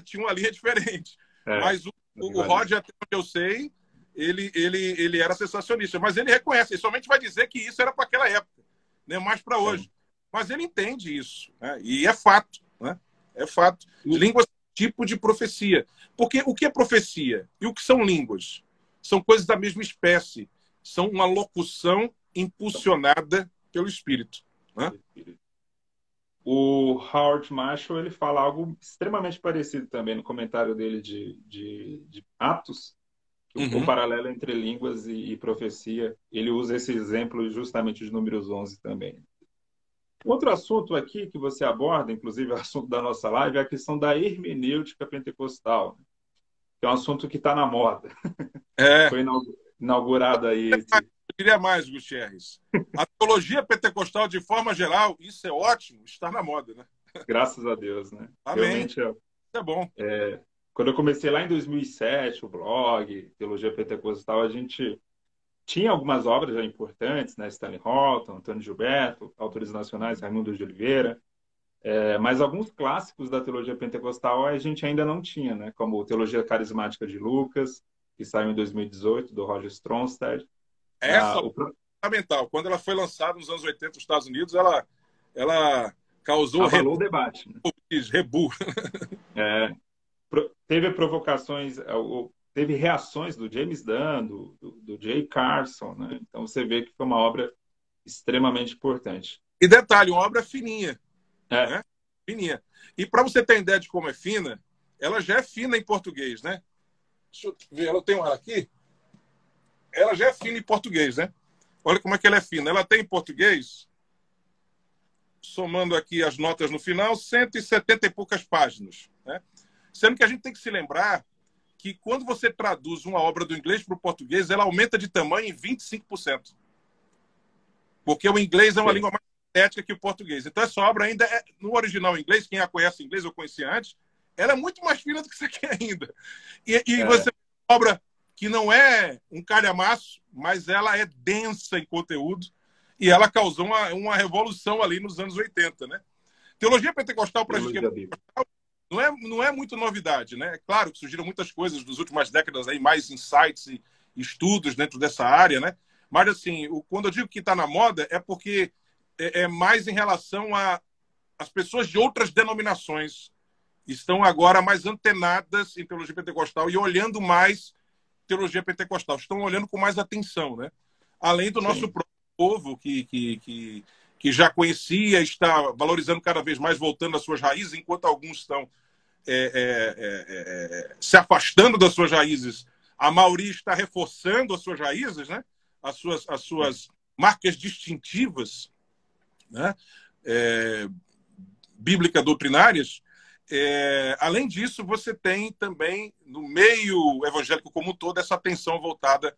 tinha uma linha diferente. Mas o Roger, até onde eu sei, ele era sensacionista. Mas ele reconhece, ele somente vai dizer que isso era para aquela época, né? Mais para hoje. Mas ele entende isso, né? E é fato, né? É fato. Línguas são tipo de profecia. Porque o que é profecia? E o que são línguas? São coisas da mesma espécie. são uma locução impulsionada pelo Espírito. Né? O Howard Marshall ele fala algo extremamente parecido também no comentário dele de Atos, que o Uhum. paralelo entre línguas e profecia. Ele usa esse exemplo justamente de Números 11 também. Outro assunto aqui que você aborda, inclusive o assunto da nossa live, é a questão da hermenêutica pentecostal, que é um assunto que está na moda. É, Foi inaugurado aí esse. eu diria mais, Gutierrez. A teologia pentecostal, de forma geral, isso é ótimo, está na moda, né? Graças a Deus, né? Amém. Realmente, Isso é bom. quando eu comecei lá em 2007, o blog Teologia Pentecostal, a gente tinha algumas obras já importantes, né? Stanley Horton, Antônio Gilberto, autores nacionais, Raimundo de Oliveira, mas alguns clássicos da teologia pentecostal a gente ainda não tinha, né? Como Teologia Carismática de Lucas, que saiu em 2018, do Roger Stronstad. Essa Ah, é fundamental. Quando ela foi lançada nos anos 80 nos Estados Unidos, ela causou abalou o debate, né? rebu. É, teve provocações, teve reações do James Dunn, do Jay Carson, né? Então você vê que foi uma obra extremamente importante. E detalhe, uma obra fininha. É, Né? Fininha. E para você ter ideia de como é fina, ela já é fina em português, né? Deixa eu ver, ela tem ela aqui. Ela já é fina em português, né? Olha como é que ela é fina. Ela tem em português, somando aqui as notas no final, 170 e poucas páginas. Né? Sendo que a gente tem que se lembrar que quando você traduz uma obra do inglês para o português, ela aumenta de tamanho em 25%. Porque o inglês é uma sim, língua mais estética que o português. Então, essa obra ainda é, no original em inglês, quem a conhece em inglês, eu conhecia antes, ela é muito mais fina do que isso aqui ainda. E você é, tem uma obra que não é um calhamaço, mas ela é densa em conteúdo e ela causou uma revolução ali nos anos 80, né? Teologia pentecostal para a gente teologia bíblica. não é muito novidade, né? É claro que surgiram muitas coisas nas últimas décadas aí, mais insights e estudos dentro dessa área, né? Mas assim, quando eu digo que está na moda é porque é mais em relação a as pessoas de outras denominações estão agora mais antenadas em teologia pentecostal e olhando mais teologia pentecostal, estão olhando com mais atenção, né? Além do nosso Sim, próprio povo que já conhecia, está valorizando cada vez mais, voltando às suas raízes, enquanto alguns estão se afastando das suas raízes, a maioria está reforçando as suas raízes, né? As suas marcas distintivas, né? Bíblica doutrinárias. Além disso, você tem também, no meio evangélico como um todo, essa atenção voltada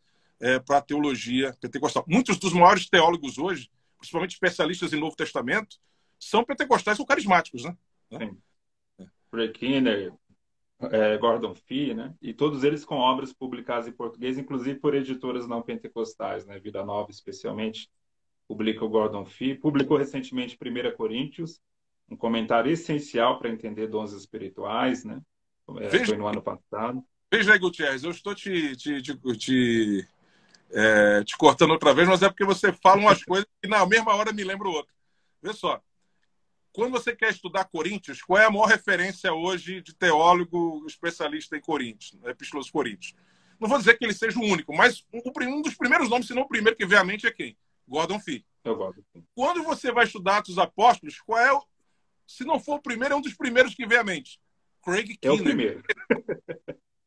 para a teologia pentecostal. Muitos dos maiores teólogos hoje, principalmente especialistas em Novo Testamento, são pentecostais ou carismáticos, né? sim. Ray Kinner, Gordon Fee, né? E todos eles com obras publicadas em português, inclusive por editoras não pentecostais, né? Vida Nova, especialmente, publica o Gordon Fee. Publicou recentemente 1 Coríntios, um comentário essencial para entender dons espirituais, né? Veja, Foi no ano passado. veja aí, Gutierrez, eu estou te cortando outra vez, mas é porque você fala umas coisas que na mesma hora me lembra o outro. Vê só, quando você quer estudar Coríntios, qual é a maior referência hoje de teólogo especialista em Coríntios, Epístola aos Coríntios? Não vou dizer que ele seja o único, mas um dos primeiros nomes, se não o primeiro que vem à mente é quem? Gordon Fee. Eu gosto. Quando você vai estudar Atos dos Apóstolos, qual é, se não for o primeiro, é um dos primeiros que vem à mente? Craig É o Keener. primeiro.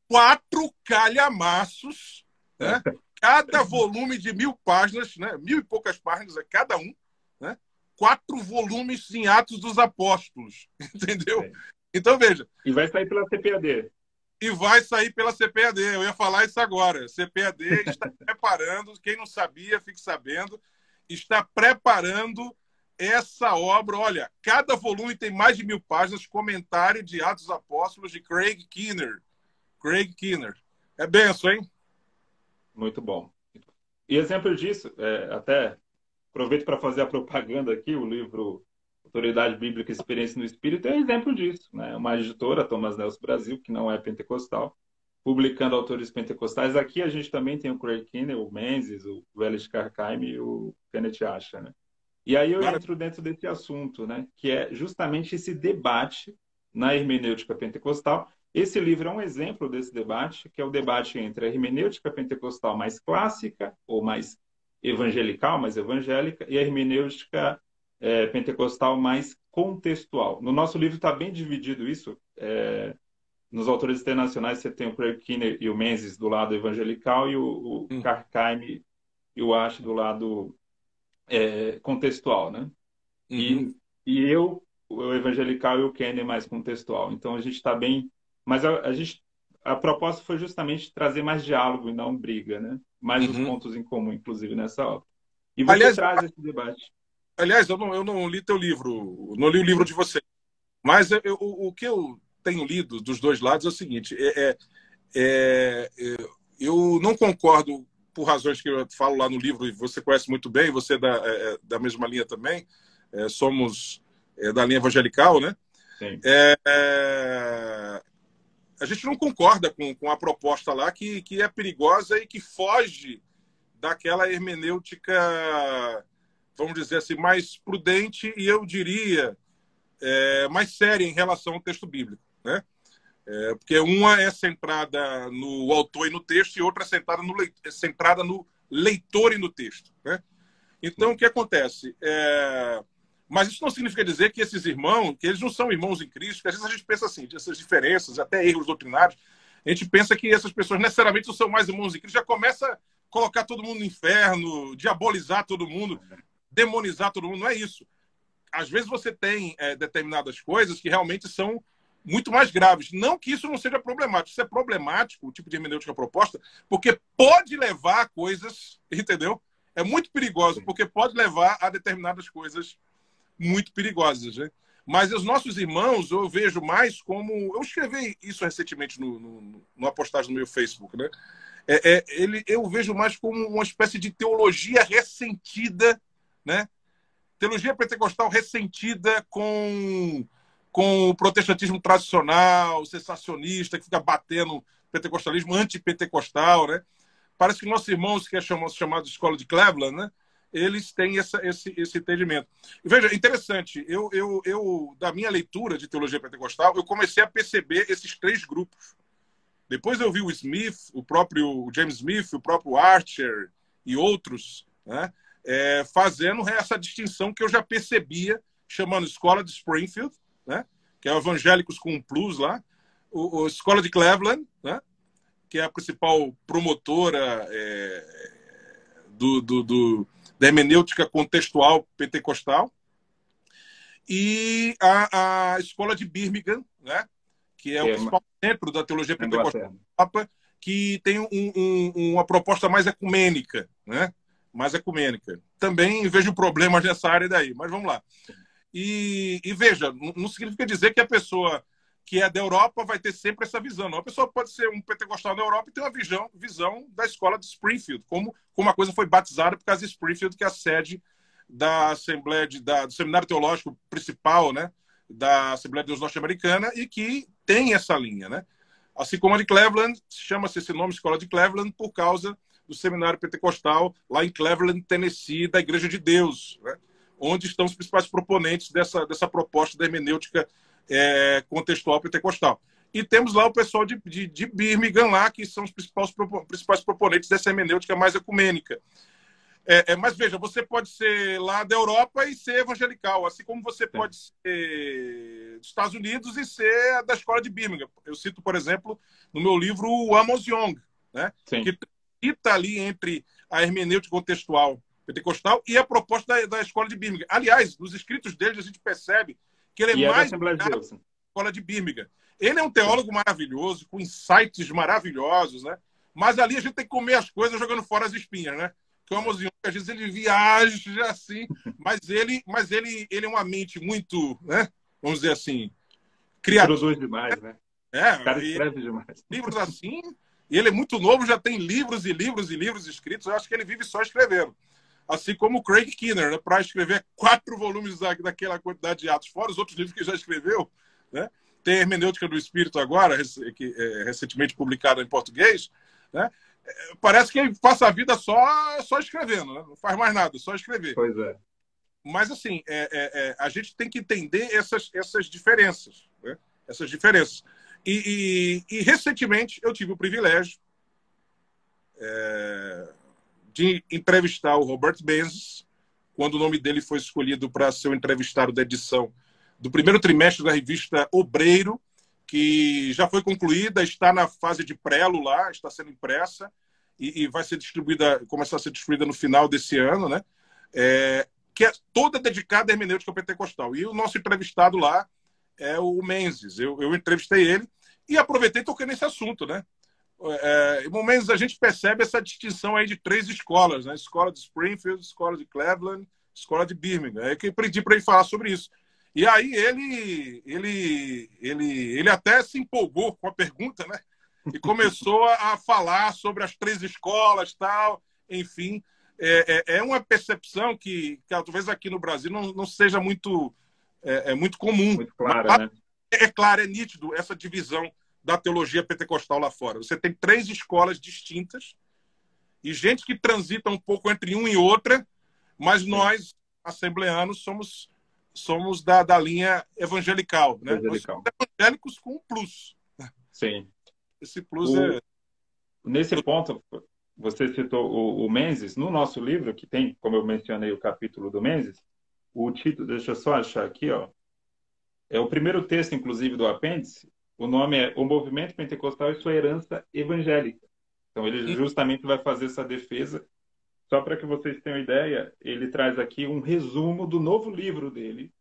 4 calhamaços, né? Cada volume de 1.000 páginas, né? 1.000 e poucas páginas é cada um, né? 4 volumes em Atos dos Apóstolos, entendeu? Sim. Então, veja, E vai sair pela CPAD. e vai sair pela CPAD, eu ia falar isso agora. CPAD está preparando, quem não sabia, fique sabendo, está preparando essa obra. Olha, cada volume tem mais de 1.000 páginas, comentário de Atos dos Apóstolos de Craig Keener. Craig Keener. É benção, hein? Muito bom. E exemplo disso, até aproveito para fazer a propaganda aqui, o livro Autoridade Bíblica e Experiência no Espírito é exemplo disso, né? Uma editora, Thomas Nelson Brasil, que não é pentecostal, publicando autores pentecostais. Aqui a gente também tem o Craig Keener, o Menzies, o Welch Carkheim e o Kenneth Asher, né? E aí eu entro dentro desse assunto, né? Que é justamente esse debate na hermenêutica pentecostal. Esse livro é um exemplo desse debate, que é o debate entre a hermenêutica pentecostal mais clássica, ou mais evangelical, mais evangélica, e a hermenêutica pentecostal mais contextual. No nosso livro está bem dividido isso. Nos autores internacionais você tem o Craig Keener e o Menzies do lado evangelical e o Durkheim e o Ash do lado contextual, né? Uhum. E eu, o evangelical e o Keener mais contextual. Então a gente está bem... Mas a proposta foi justamente trazer mais diálogo e não briga, né? Mais os Uhum. pontos em comum, inclusive, nessa obra. E você Aliás, traz esse debate. aliás, eu não li teu livro, não li o livro de você. Mas o que eu tenho lido dos dois lados é o seguinte: eu não concordo por razões que eu falo lá no livro, e você conhece muito bem, você é da mesma linha também, somos da linha evangelical, né? Sim. A gente não concorda com a proposta lá que é perigosa e que foge daquela hermenêutica, vamos dizer assim, mais prudente e eu diria mais séria em relação ao texto bíblico, né? Porque uma é centrada no autor e no texto e outra é centrada no leitor e no texto, né? Então, o que acontece? Mas isso não significa dizer que esses irmãos, que eles não são irmãos em Cristo, que às vezes a gente pensa assim, essas diferenças, até erros doutrinários, a gente pensa que essas pessoas necessariamente não são mais irmãos em Cristo, já começa a colocar todo mundo no inferno, diabolizar todo mundo, demonizar todo mundo, não é isso. Às vezes você tem determinadas coisas que realmente são muito mais graves. Não que isso não seja problemático. Isso é problemático, o tipo de hermenêutica proposta, porque pode levar a coisas, entendeu? É muito perigoso, porque pode levar a determinadas coisas muito perigosas, né? Mas os nossos irmãos, eu vejo mais como... Eu escrevi isso recentemente numa postagem no meu Facebook, né? Eu vejo mais como uma espécie de teologia ressentida, né? Teologia pentecostal ressentida com o protestantismo tradicional, sensacionista, que fica batendo pentecostalismo antipentecostal, né? Parece que nossos irmãos, que é chamado de Escola de Cleveland, né? Eles têm esse entendimento. E veja, interessante, da minha leitura de teologia pentecostal, eu comecei a perceber esses três grupos. Depois eu vi o Smith, o próprio James Smith, o próprio Archer e outros, né? Fazendo essa distinção que eu já percebia, chamando Escola de Springfield, né? Que é o Evangélicos com um Plus lá, o Escola de Cleveland, né? Que é a principal promotora da hermenêutica contextual pentecostal, e a Escola de Birmingham, né? Que é o principal centro da teologia pentecostal, que tem uma proposta mais ecumênica, né? Mais ecumênica. Também vejo problemas nessa área daí, mas vamos lá. E veja, não significa dizer que a pessoa que é da Europa vai ter sempre essa visão. Não. A pessoa pode ser um pentecostal da Europa e ter uma visão da escola de Springfield, como a coisa foi batizada por causa de Springfield, que é a sede da Assembleia do Seminário Teológico principal, né, da Assembleia de Deus Norte-Americana, e que tem essa linha, né? Assim como a de Cleveland, chama-se esse nome Escola de Cleveland por causa do Seminário Pentecostal lá em Cleveland, Tennessee, da Igreja de Deus, né? Onde estão os principais proponentes dessa proposta da hermenêutica contextual pentecostal. E temos lá o pessoal de Birmingham lá, que são os principais proponentes dessa hermenêutica mais ecumênica. Mas veja, você pode ser lá da Europa e ser evangelical, assim como você pode ser dos Estados Unidos e ser da escola de Birmingham. Eu cito, por exemplo, no meu livro o Amos Young, né? Que está ali entre a hermenêutica contextual pentecostal e a proposta da escola de Birmingham. Aliás, nos escritos dele a gente percebe que ele é mais da escola de Birmingham. Ele é um teólogo maravilhoso, com insights maravilhosos, né? Mas ali a gente tem que comer as coisas jogando fora as espinhas, né? Que o Amos Young, às vezes ele viaja assim, mas ele é uma mente muito, né? Vamos dizer assim, criativa. Produz demais, né? O cara escreve demais. Livros assim, e ele é muito novo, já tem livros e livros e livros escritos. Eu acho que ele vive só escrevendo. Assim como o Craig Keener, né, para escrever 4 volumes daquela quantidade de atos, fora os outros livros que já escreveu, né? Tem a Hermenêutica do Espírito agora, recentemente publicada em português, né? Parece que ele passa a vida só escrevendo, né? Não faz mais nada, só escrever. Pois é. Mas, assim, a gente tem que entender essas diferenças, né? Essas diferenças. E recentemente eu tive o privilégio de entrevistar o Robert Menzies, quando o nome dele foi escolhido para ser o entrevistado da edição do primeiro trimestre da revista Obreiro, que já foi concluída, está na fase de prelo lá, está sendo impressa e vai ser distribuída, começar a ser distribuída no final desse ano, né? Que é toda dedicada à hermenêutica pentecostal. E o nosso entrevistado lá é o Menzies. Eu entrevistei ele e aproveitei e toquei nesse assunto, né? No Menzies, a gente percebe essa distinção aí de 3 escolas, né? Escola de Springfield, escola de Cleveland, escola de Birmingham. É que eu pedi para ele falar sobre isso. E aí ele até se empolgou com a pergunta, né? E começou a falar sobre as 3 escolas, tal, enfim. É uma percepção que talvez aqui no Brasil não seja muito, muito comum. Muito clara, mas né? é claro, é nítido essa divisão da teologia pentecostal lá fora. Você tem 3 escolas distintas e gente que transita um pouco entre uma e outra, mas nós, assembleanos, somos da linha evangelical, né? Nós somos Evangelical. evangélicos com um plus. Sim. Esse plus é... Nesse ponto, você citou o Menzies. No nosso livro, que tem, como eu mencionei, o capítulo do Menzies, o título, deixa eu só achar aqui, ó, é o primeiro texto, inclusive, do apêndice. O nome é O Movimento Pentecostal e Sua Herança Evangélica. Então, ele justamente vai fazer essa defesa. Só para que vocês tenham ideia, ele traz aqui um resumo do novo livro dele,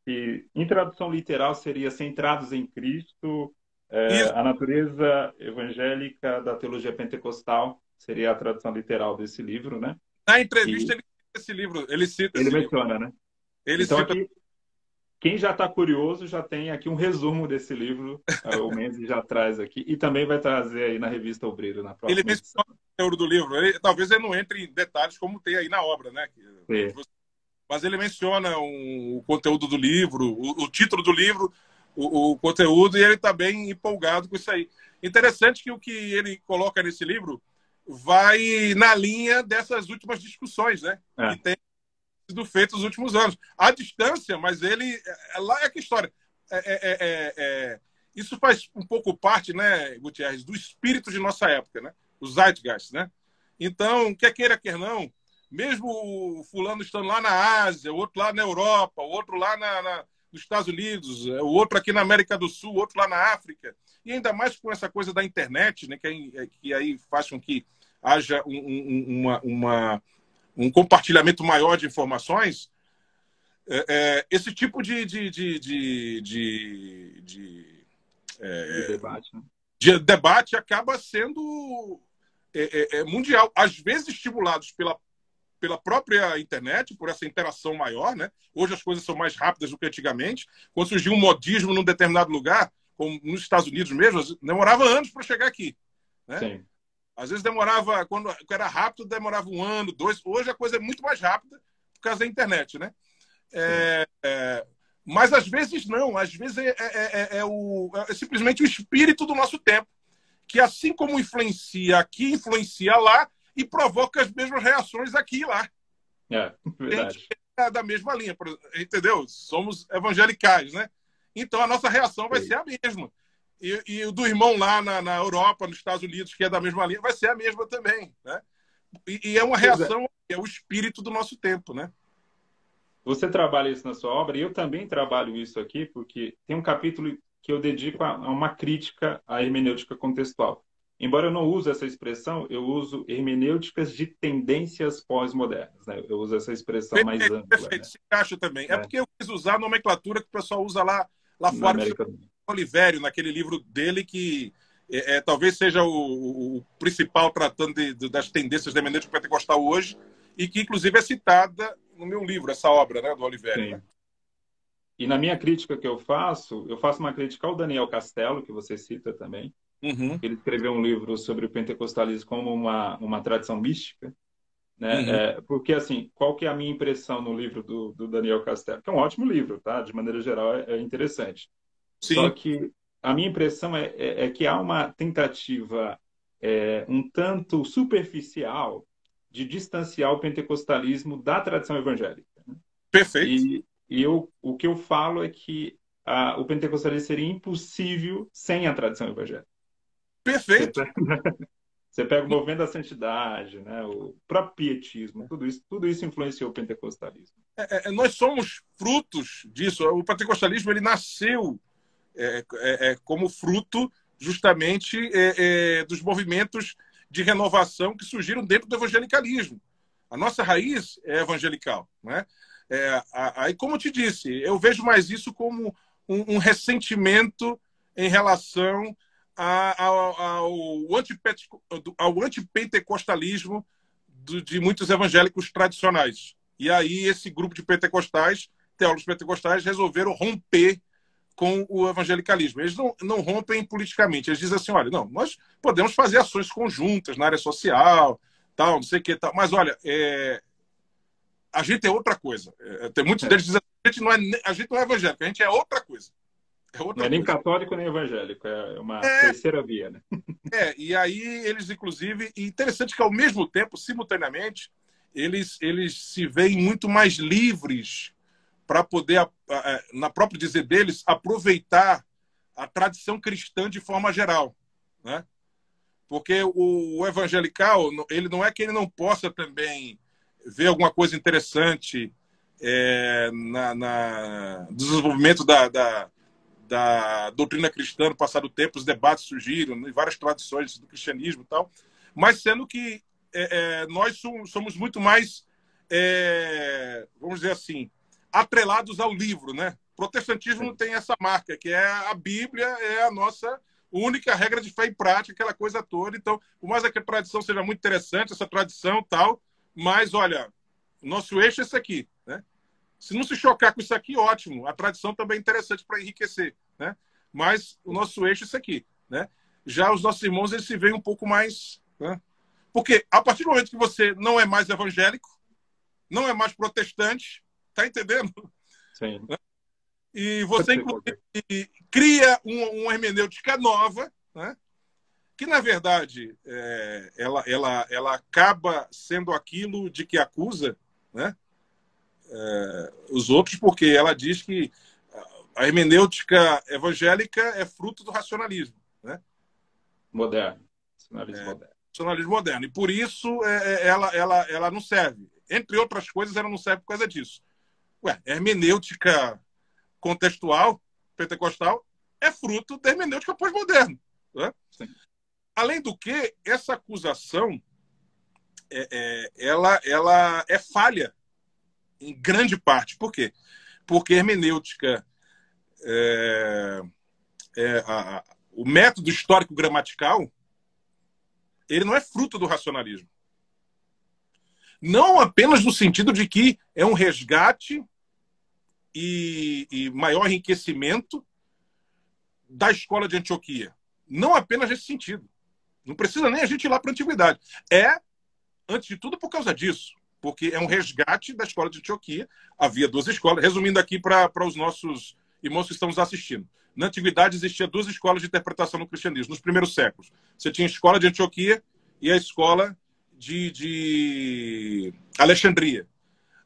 que, em tradução literal, seria Centrados em Cristo, Isso. a natureza evangélica da teologia pentecostal, seria a tradução literal desse livro, né? Na entrevista, E ele cita ele esse livro. menciona, né? Ele Então, cita... aqui, quem já está curioso, já tem aqui um resumo desse livro, o Mendes já traz aqui, e também vai trazer aí na revista Obreiro, na Ele próxima edição. menciona o conteúdo do livro. Talvez ele não entre em detalhes como tem aí na obra, né? Sim. Mas ele menciona o conteúdo do livro, o título do livro, o conteúdo, e ele está bem empolgado com isso aí. Interessante que o que ele coloca nesse livro vai na linha dessas últimas discussões, né? Que tem sido feitas nos últimos anos. À distância, mas ele... Lá é que história. Isso faz um pouco parte, né, Gutierrez, do espírito de nossa época, né? O Zeitgeist, né? Então, quer queira, quer não, mesmo o fulano estando lá na Ásia, o outro lá na Europa, o outro lá nos Estados Unidos, o outro aqui na América do Sul, o outro lá na África, e ainda mais com essa coisa da internet, né, que aí faz com que haja um compartilhamento maior de informações, esse tipo de debate, né? de debate acaba sendo mundial, às vezes estimulados pela própria internet, por essa interação maior, né? Hoje as coisas são mais rápidas do que antigamente. Quando surgiu um modismo num determinado lugar, como nos Estados Unidos mesmo, demorava anos para chegar aqui, né? Sim. Às vezes demorava, quando era rápido, demorava 1 ano, 2. Hoje a coisa é muito mais rápida por causa da internet, né? Mas às vezes não, às vezes é simplesmente o espírito do nosso tempo, que assim como influencia aqui, influencia lá e provoca as mesmas reações aqui e lá. Verdade. A gente é da mesma linha, entendeu? Somos evangelicais, né? Então a nossa reação vai ser a mesma. E o do irmão lá na Europa, nos Estados Unidos, que é da mesma linha, vai ser a mesma também, né? E é uma reação, é o espírito do nosso tempo, né? Você trabalha isso na sua obra, e eu também trabalho isso aqui, porque tem um capítulo que eu dedico a uma crítica à hermenêutica contextual. Embora eu não use essa expressão, eu uso hermenêuticas de tendências pós-modernas, né? Eu uso essa expressão mais ampla. Perfeito, né? se encaixa também. É porque eu quis usar a nomenclatura que o pessoal usa lá Na fora. América... Olivério, naquele livro dele, que talvez seja o principal tratando das tendências da hermenêutica pentecostal hoje, e que inclusive é citada no meu livro, essa obra, né, do Olivério. Né? E na minha crítica que eu faço uma crítica ao Daniel Castelo, que você cita também. Uhum. Ele escreveu um livro sobre o pentecostalismo como uma tradição mística. Né? Porque, assim, qual que é a minha impressão no livro do Daniel Castelo? Que é um ótimo livro, tá? De maneira geral, é interessante. Sim. Só que a minha impressão é que há uma tentativa um tanto superficial de distanciar o pentecostalismo da tradição evangélica. Né? Perfeito. O que eu falo é que o pentecostalismo seria impossível sem a tradição evangélica. Você Perfeito. você pega o movimento da santidade, né, o próprio pietismo, tudo isso influenciou o pentecostalismo. Nós somos frutos disso. O pentecostalismo ele nasceu como fruto justamente dos movimentos de renovação que surgiram dentro do evangelicalismo. A nossa raiz é evangelical, né? Aí, como eu te disse, eu vejo mais isso como um ressentimento em relação ao antipentecostalismo de muitos evangélicos tradicionais. E aí esse grupo de pentecostais, teólogos pentecostais, resolveram romper com o evangelicalismo. Eles não rompem politicamente. Eles dizem assim, olha, não, nós podemos fazer ações conjuntas na área social, tal, não sei o que, tal. Mas, olha, a gente é outra coisa. Tem muitos deles que dizem a gente não é evangélico, a gente é outra coisa. Não é nem católico nem evangélico, é uma terceira via, né? E aí eles, inclusive, e interessante que ao mesmo tempo, simultaneamente, eles se veem muito mais livres para poder, na própria dizer deles, aproveitar a tradição cristã de forma geral, né? Porque o evangelical, ele não é que ele não possa também ver alguma coisa interessante no desenvolvimento da doutrina cristã no passar do tempo, os debates surgiram em várias tradições do cristianismo e tal, mas sendo que nós somos muito mais, vamos dizer assim, atrelados ao livro, né? O protestantismo tem essa marca, que é a Bíblia, é a nossa única regra de fé e prática, aquela coisa toda. Então, por mais que a tradição seja muito interessante, essa tradição tal, mas, olha, o nosso eixo é esse aqui, né? Se não se chocar com isso aqui, ótimo. A tradição também é interessante para enriquecer, né? Mas o nosso eixo é esse aqui, né? Já os nossos irmãos, eles se veem um pouco mais, né? Porque a partir do momento que você não é mais evangélico, não é mais protestante, tá entendendo? Sim. E você, inclusive, cria uma hermenêutica nova, né? Que, na verdade, ela acaba sendo aquilo de que acusa, né? Os outros, porque ela diz que a hermenêutica evangélica é fruto do racionalismo, né? Moderno. Racionalismo moderno. Racionalismo moderno. E, por isso, ela não serve. Entre outras coisas, ela não serve por causa disso. Hermenêutica contextual, pentecostal, é fruto da hermenêutica pós-moderna, né? Além do que, essa acusação ela é falha em grande parte. Por quê? Porque a hermenêutica, o método histórico-gramatical, ele não é fruto do racionalismo. Não apenas no sentido de que é um resgate e maior enriquecimento da escola de Antioquia. Não apenas nesse sentido. Não precisa nem a gente ir lá para a antiguidade. Antes de tudo, por causa disso. Porque é um resgate da escola de Antioquia. Havia duas escolas. Resumindo aqui para os nossos irmãos que estão nos assistindo. Na antiguidade existia duas escolas de interpretação no cristianismo, nos primeiros séculos. Você tinha a escola de Antioquia e a escola de Alexandria.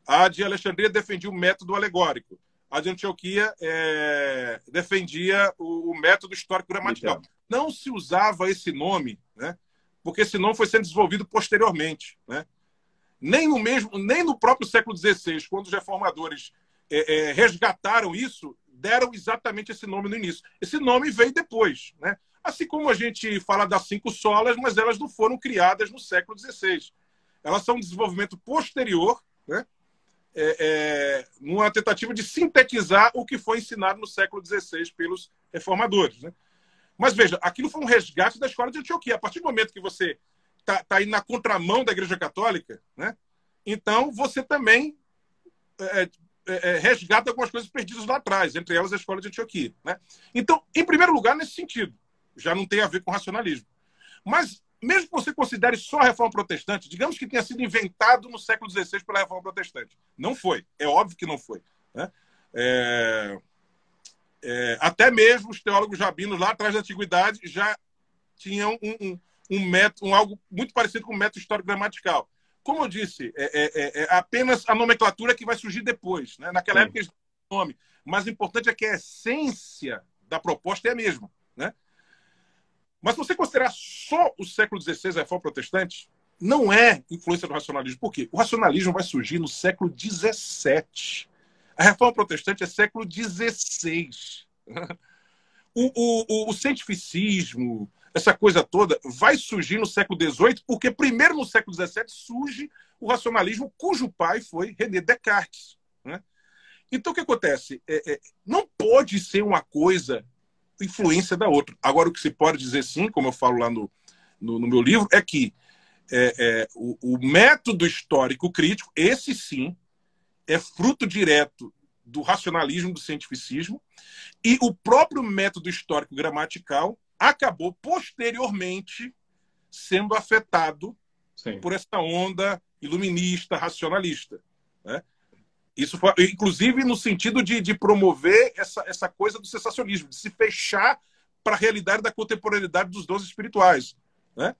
A de Alexandria defendia o método alegórico. A de Antioquia defendia o método histórico-gramatical. Não se usava esse nome, né? Porque esse nome foi sendo desenvolvido posteriormente, né? Nem no próprio século XVI, quando os reformadores resgataram isso, deram exatamente esse nome no início. Esse nome veio depois, né? Assim como a gente fala das 5 solas, mas elas não foram criadas no século XVI. Elas são um desenvolvimento posterior, né? Numa tentativa de sintetizar o que foi ensinado no século XVI pelos reformadores, né? Mas veja, aquilo foi um resgate da escola de Antioquia. A partir do momento que você está indo na contramão da Igreja Católica, né? Então você também resgata algumas coisas perdidas lá atrás, entre elas a escola de Antioquia, né? Então, em primeiro lugar, nesse sentido, já não tem a ver com racionalismo. Mas, mesmo que você considere só a Reforma Protestante, digamos que tenha sido inventado no século XVI pela Reforma Protestante. Não foi. É óbvio que não foi, né? Até mesmo os teólogos rabinos lá atrás da Antiguidade já tinham um método, algo muito parecido com o método histórico-gramatical. Como eu disse, apenas a nomenclatura que vai surgir depois, né? Naquela época, eles nome. Mas o importante é que a essência da proposta é a mesma, né? Mas se você considerar só o século XVI, a Reforma Protestante, não é influência do racionalismo. Por quê? O racionalismo vai surgir no século XVII. A Reforma Protestante é século XVI. O cientificismo, essa coisa toda, vai surgir no século XVIII, porque primeiro no século XVII surge o racionalismo, cujo pai foi René Descartes, né? Então, o que acontece? Não pode ser uma coisa influência da outra. Agora, o que se pode dizer sim, como eu falo lá no meu livro, é que o método histórico crítico, esse sim, é fruto direto do racionalismo, do cientificismo, e o próprio método histórico gramatical acabou posteriormente sendo afetado Sim. por essa onda iluminista, racionalista, né? Isso foi, inclusive, no sentido de promover essa coisa do sensacionismo, de se fechar para a realidade da contemporaneidade dos dons espirituais, né?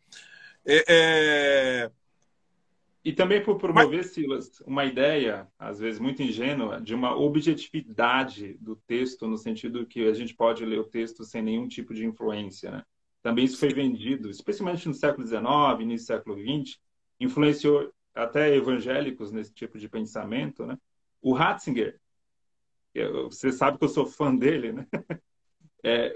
E também por Mas, promover, Silas, uma ideia, às vezes muito ingênua, de uma objetividade do texto, no sentido que a gente pode ler o texto sem nenhum tipo de influência, né? Também isso foi vendido, especialmente no século XIX, início do século XX, influenciou até evangélicos nesse tipo de pensamento, né? O Ratzinger, você sabe que eu sou fã dele, né?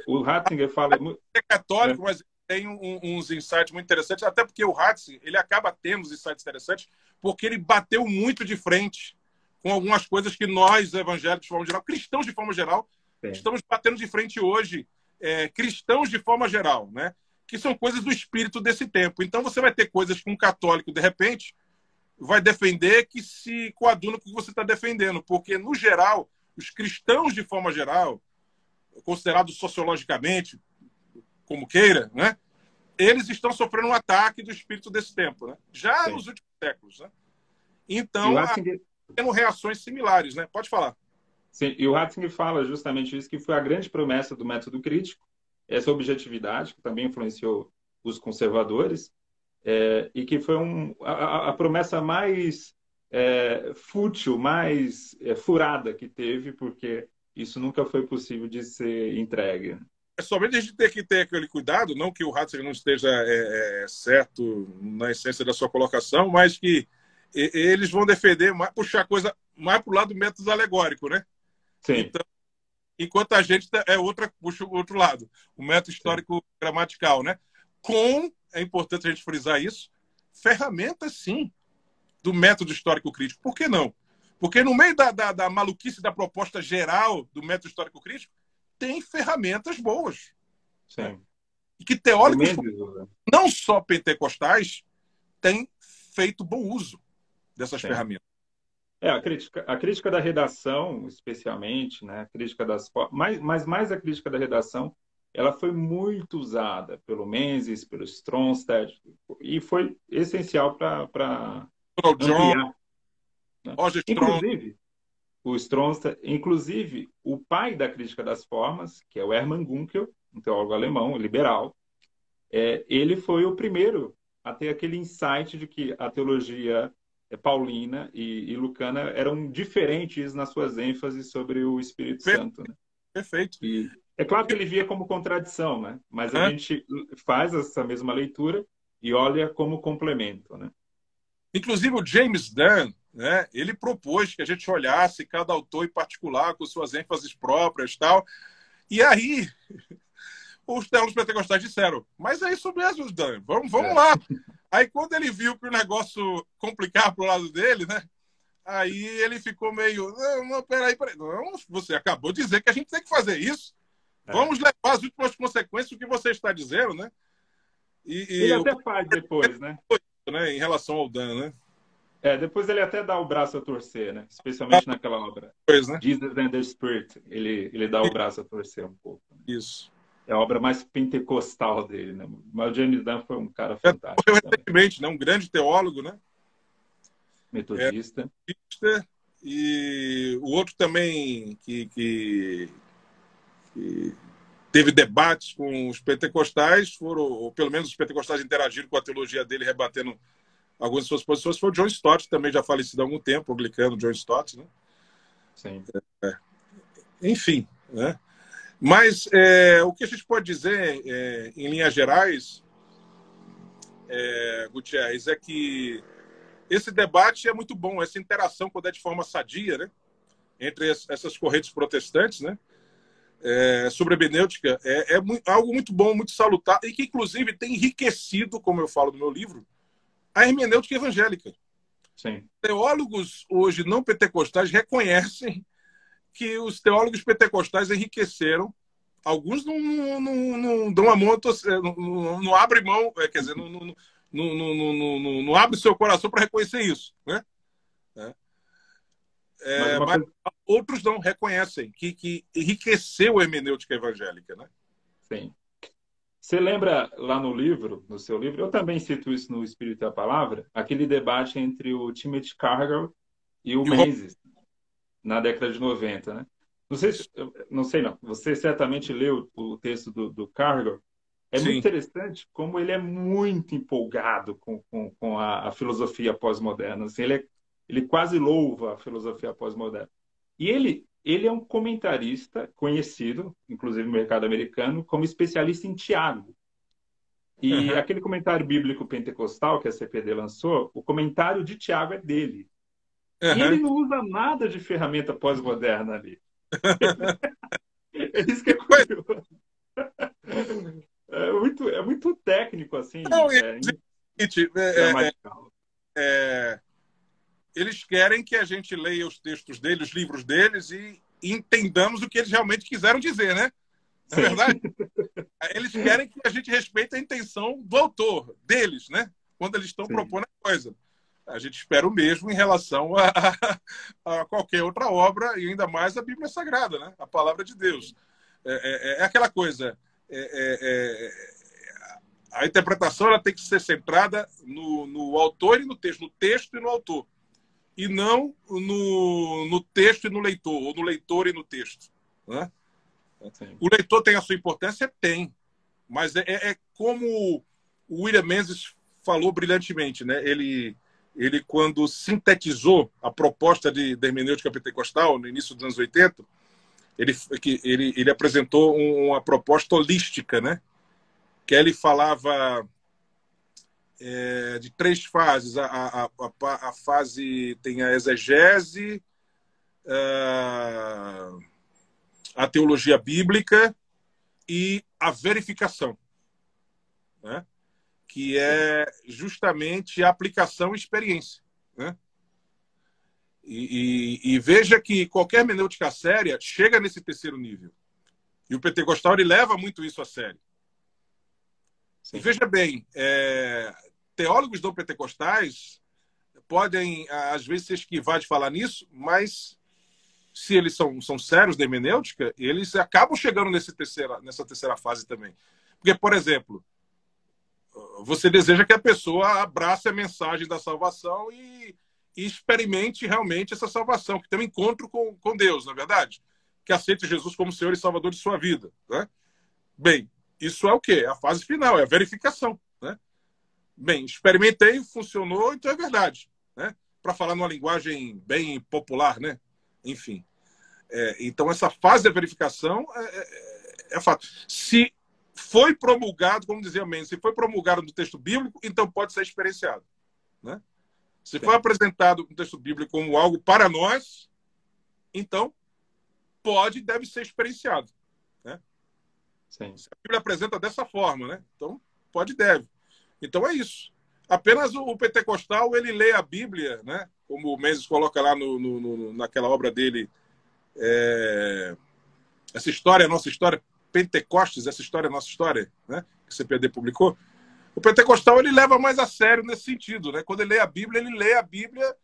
O Ratzinger fala... é católico, mas tem uns insights muito interessantes, até porque o Ratzinger, ele acaba tendo uns insights interessantes, porque ele bateu muito de frente com algumas coisas que nós, evangélicos de forma geral, cristãos de forma geral, estamos batendo de frente hoje, cristãos de forma geral, né? Que são coisas do espírito desse tempo. Então você vai ter coisas que um católico, de repente, vai defender que se coaduna com o que você está defendendo, porque, no geral, os cristãos, de forma geral, considerados sociologicamente, como queira, né? Eles estão sofrendo um ataque do espírito desse tempo, né? Já nos últimos séculos, né? Então, tendo reações similares, né? Pode falar. Sim, e o Ratzinger fala justamente isso, que foi a grande promessa do método crítico, essa objetividade, que também influenciou os conservadores, e que foi a promessa mais fútil, mais furada que teve, porque isso nunca foi possível de ser entregue. É somente a gente ter que ter aquele cuidado, não que o Ratzinger não esteja certo na essência da sua colocação, mas que eles vão defender, puxar a coisa mais para o lado do método alegórico, né? Sim. Então, enquanto a gente puxa o outro lado, o método histórico gramatical, né? É importante a gente frisar isso, ferramentas, sim, do método histórico crítico. Por que não? Porque no meio da maluquice da proposta geral do método histórico crítico, tem ferramentas boas. Sim. Né? E que teóricos, não só pentecostais, têm feito bom uso dessas ferramentas. A crítica da redação, especialmente, né? A crítica mas mais a crítica da redação, ela foi muito usada pelo Menzies, pelo Stronstedt, e foi essencial para ampliar. Né? Inclusive, o pai da crítica das formas, que é o Hermann Gunkel, um teólogo alemão, liberal, ele foi o primeiro a ter aquele insight de que a teologia paulina e lucana eram diferentes nas suas ênfases sobre o Espírito Santo. Né? Perfeito. E é claro que ele via como contradição, né? Mas a gente faz essa mesma leitura e olha como complemento. Né? Inclusive o James Dunn, né, ele propôs que a gente olhasse cada autor em particular com suas ênfases próprias, tal. E aí os teólogos pentecostais disseram, mas é isso mesmo, Dan, vamos lá. Aí quando ele viu que o negócio complicava pro lado dele, né? Aí ele ficou meio, não, peraí. Não, você acabou de dizer que a gente tem que fazer isso. Vamos levar as últimas consequências do que você está dizendo, né? Ele até faz depois, né? Em relação ao Dan, né? Depois ele até dá o braço a torcer, né? Especialmente naquela obra. Né? Jesus and the Spirit. Ele dá o braço a torcer um pouco. Né? Isso. É a obra mais pentecostal dele, né? Mas o James Dunn foi um cara fantástico. Foi recentemente, né? Um grande teólogo, né? Metodista. E o outro também que teve debates com os pentecostais, ou pelo menos os pentecostais interagiram com a teologia dele, rebatendo algumas de suas posições, foi o John Stott, também já falecido há algum tempo, o anglicano John Stott, né? Sim. enfim, né? Mas o que a gente pode dizer, em linhas gerais, Gutierrez, é que esse debate é muito bom, essa interação, quando é de forma sadia, né, entre essas correntes protestantes, né, sobre a hermenêutica, algo muito bom, muito salutar, e que, inclusive, tem enriquecido, como eu falo no meu livro, a hermenêutica evangélica. Sim. Teólogos hoje não pentecostais reconhecem que os teólogos pentecostais enriqueceram. Alguns não dão a mão, não abrem mão, quer dizer, não abre seu coração para reconhecer isso, né? Mas Coisa... outros não reconhecem que enriqueceu a hermenêutica evangélica, né? Sim. Você lembra lá no livro, no seu livro, eu também cito isso no Espírito e a Palavra, aquele debate entre o Timothy Cargill e o Menzies, na década de 90, né? Não sei não. Você certamente leu o texto do Cargill. É muito Sim. interessante como ele é muito empolgado com a filosofia pós-moderna. Assim, ele quase louva a filosofia pós-moderna. E ele é um comentarista conhecido, inclusive no mercado americano, como especialista em Tiago. E Uhum. aquele comentário bíblico pentecostal que a CPD lançou, o comentário de Tiago é dele. E ele Uhum. não usa nada de ferramenta pós-moderna ali. É isso que é Pois, curioso. É muito técnico, assim, não, gramatical. eles querem que a gente leia os textos deles, os livros deles, e entendamos o que eles realmente quiseram dizer, né? Na Sim, verdade, eles querem que a gente respeite a intenção do autor, deles, né? Quando eles estão sim, propondo a coisa. A gente espera o mesmo em relação a qualquer outra obra, e ainda mais a Bíblia Sagrada, né? A palavra de Deus. É aquela coisa. A interpretação ela tem que ser centrada no autor e no texto e no autor. E não no texto e no leitor, ou no leitor e no texto. Né? sim. O leitor tem a sua importância? Tem. Mas como o William Menzies falou brilhantemente, né? Ele, quando sintetizou a proposta da hermenêutica pentecostal no início dos anos 80, ele apresentou uma proposta holística, né? Que ele falava de 3 fases. A fase tem a exegese, a teologia bíblica e a verificação, né? Que é justamente a aplicação e experiência. Né? E veja que qualquer hermenêutica séria chega nesse terceiro nível. E o pentecostal ele leva muito isso a sério. Sim. E veja bem, teólogos não pentecostais podem, às vezes, se esquivar de falar nisso, mas se eles são sérios da hermenêutica, eles acabam chegando nessa terceira fase também. Porque, por exemplo, você deseja que a pessoa abrace a mensagem da salvação e experimente realmente essa salvação, que tem um encontro com Deus, na é verdade? Que aceite Jesus como Senhor e Salvador de sua vida. Né? Bem, isso é o quê? É a fase final, é a verificação. Né? Bem, experimentei, funcionou, então é verdade. Né? Para falar numa linguagem bem popular, né? Enfim. Então, essa fase da verificação é fato. Se foi promulgado, como dizia Mendes, se foi promulgado no texto bíblico, então pode ser experienciado. Né? Se foi apresentado no texto bíblico como algo para nós, então pode e deve ser experienciado. Né? Sim. Se a Bíblia apresenta dessa forma, né? Então pode e deve. Então é isso. Apenas o pentecostal, ele lê a Bíblia, né? Como o Mendes coloca lá naquela obra dele, essa história, a nossa história, Pentecostes, essa história, a nossa história, né? Que o CPD publicou. O pentecostal ele leva mais a sério nesse sentido, né? Quando ele lê a Bíblia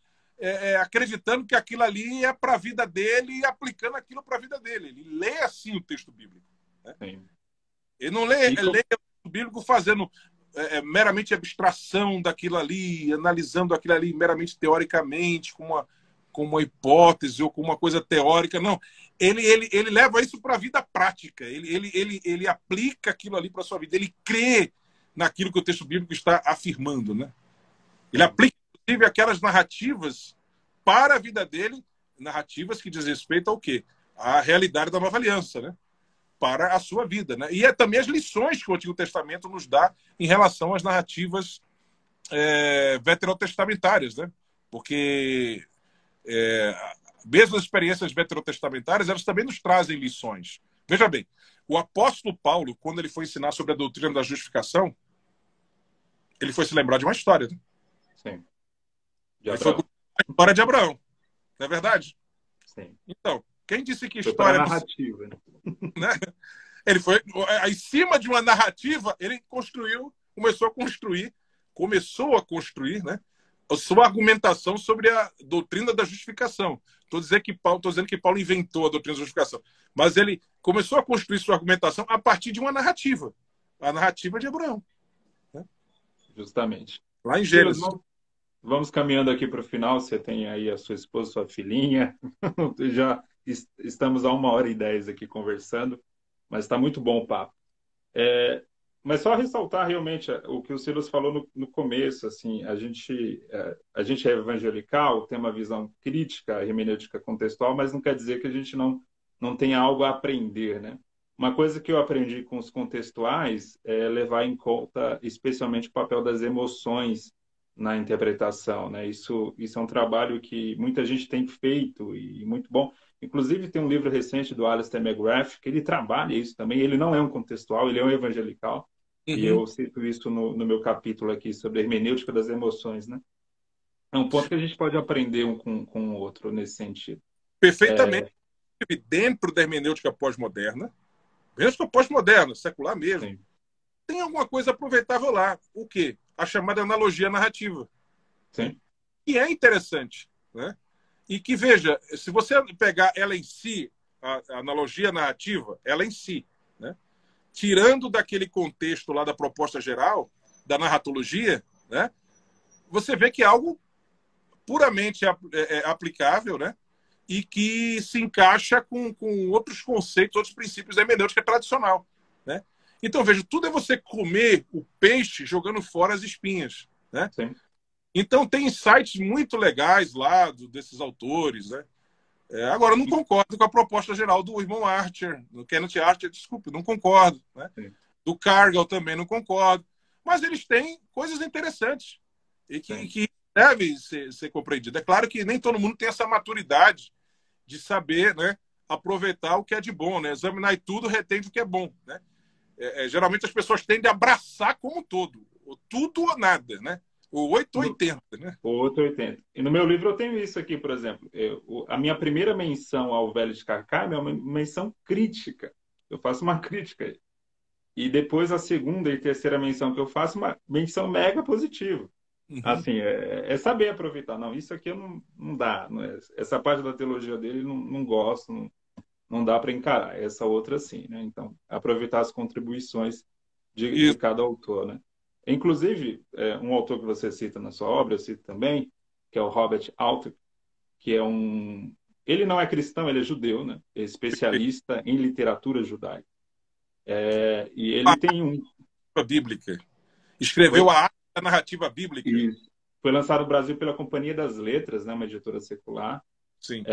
acreditando que aquilo ali é para a vida dele e aplicando aquilo para a vida dele. Ele lê assim o texto bíblico. Né? Ele não lê o texto bíblico fazendo meramente abstração daquilo ali, analisando aquilo ali meramente teoricamente, com uma hipótese ou com uma coisa teórica. Não. Ele leva isso para a vida prática. Ele aplica aquilo ali para a sua vida. Ele crê naquilo que o texto bíblico está afirmando. Né? Ele aplica, inclusive, aquelas narrativas para a vida dele, narrativas que diz respeito ao quê? a realidade da nova aliança, né? Para a sua vida, né? E é também as lições que o Antigo Testamento nos dá em relação às narrativas veterotestamentárias, né? Porque mesmo as experiências veterotestamentárias, elas também nos trazem lições. Veja bem, o apóstolo Paulo, quando ele foi ensinar sobre a doutrina da justificação, ele foi se lembrar de uma história. Né? Sim. De Ele foi Abraão. a história de Abraão, não é verdade? Sim. Então, quem disse que Foi para a história... narrativa. Né? Ele foi, em cima de uma narrativa, ele começou a construir, né, a sua argumentação sobre a doutrina da justificação. Estou dizendo que Paulo inventou a doutrina da justificação, mas ele começou a construir sua argumentação a partir de uma narrativa, a narrativa de Abraão. Né? Justamente. Lá em Gênesis. Vamos caminhando aqui para o final. Você tem aí a sua esposa, sua filhinha. Já estamos a 1h10 aqui conversando, mas está muito bom o papo. Mas só ressaltar realmente o que o Silas falou no começo. Assim, a gente é evangelical, tem uma visão crítica, hermenêutica contextual, mas não quer dizer que a gente não tenha algo a aprender, né? Uma coisa que eu aprendi com os contextuais é levar em conta especialmente o papel das emoções na interpretação, né? Isso é um trabalho que muita gente tem feito e muito bom. Inclusive, tem um livro recente do Alistair McGrath que ele trabalha isso também. Ele não é um contextual, ele é um evangelical. E eu cito isso no meu capítulo aqui sobre a hermenêutica das emoções, né? É um ponto que a gente pode aprender um com o outro nesse sentido. Perfeitamente. Dentro da hermenêutica pós-moderna, secular mesmo, sim, tem alguma coisa aproveitável lá. O quê? A chamada analogia narrativa. Sim. E é interessante, né? E que, veja, se você pegar ela em si, a analogia narrativa, ela em si, né? Tirando daquele contexto lá da proposta geral, da narratologia, né? Você vê que é algo puramente aplicável, né? E que se encaixa com outros conceitos, outros princípios da hermenêutica tradicional, né? Então, veja, tudo é você comer o peixe jogando fora as espinhas, né? Sim. Então, tem insights muito legais lá desses autores, né? Agora, eu não concordo com a proposta geral do irmão Archer, do Kenneth Archer, desculpe, não concordo. Né? Do Cargill também não concordo. Mas eles têm coisas interessantes e que devem ser compreendidas. É claro que nem todo mundo tem essa maturidade de saber, né, aproveitar o que é de bom, né? Examinar tudo, retém o que é bom. Né? Geralmente as pessoas tendem a abraçar como um todo, tudo ou nada, né? O 880, né? O 880. E no meu livro eu tenho isso aqui, por exemplo. A minha primeira menção ao Velho de Carcai é uma menção crítica. Eu faço uma crítica. E depois a segunda e terceira menção que eu faço, uma menção mega positiva. Assim, é saber aproveitar. Não, isso aqui não dá. Essa parte da teologia dele não gosto, não dá para encarar. Essa outra sim, né? Então, aproveitar as contribuições de cada autor, né? Inclusive, um autor que você cita na sua obra, eu cito também, que é o Robert Alter, que é ele não é cristão, ele é judeu, né? É especialista em literatura judaica. E ele tem bíblica. Escreveu a arte da narrativa bíblica. Isso. Foi lançado no Brasil pela Companhia das Letras, né? Uma editora secular. Sim.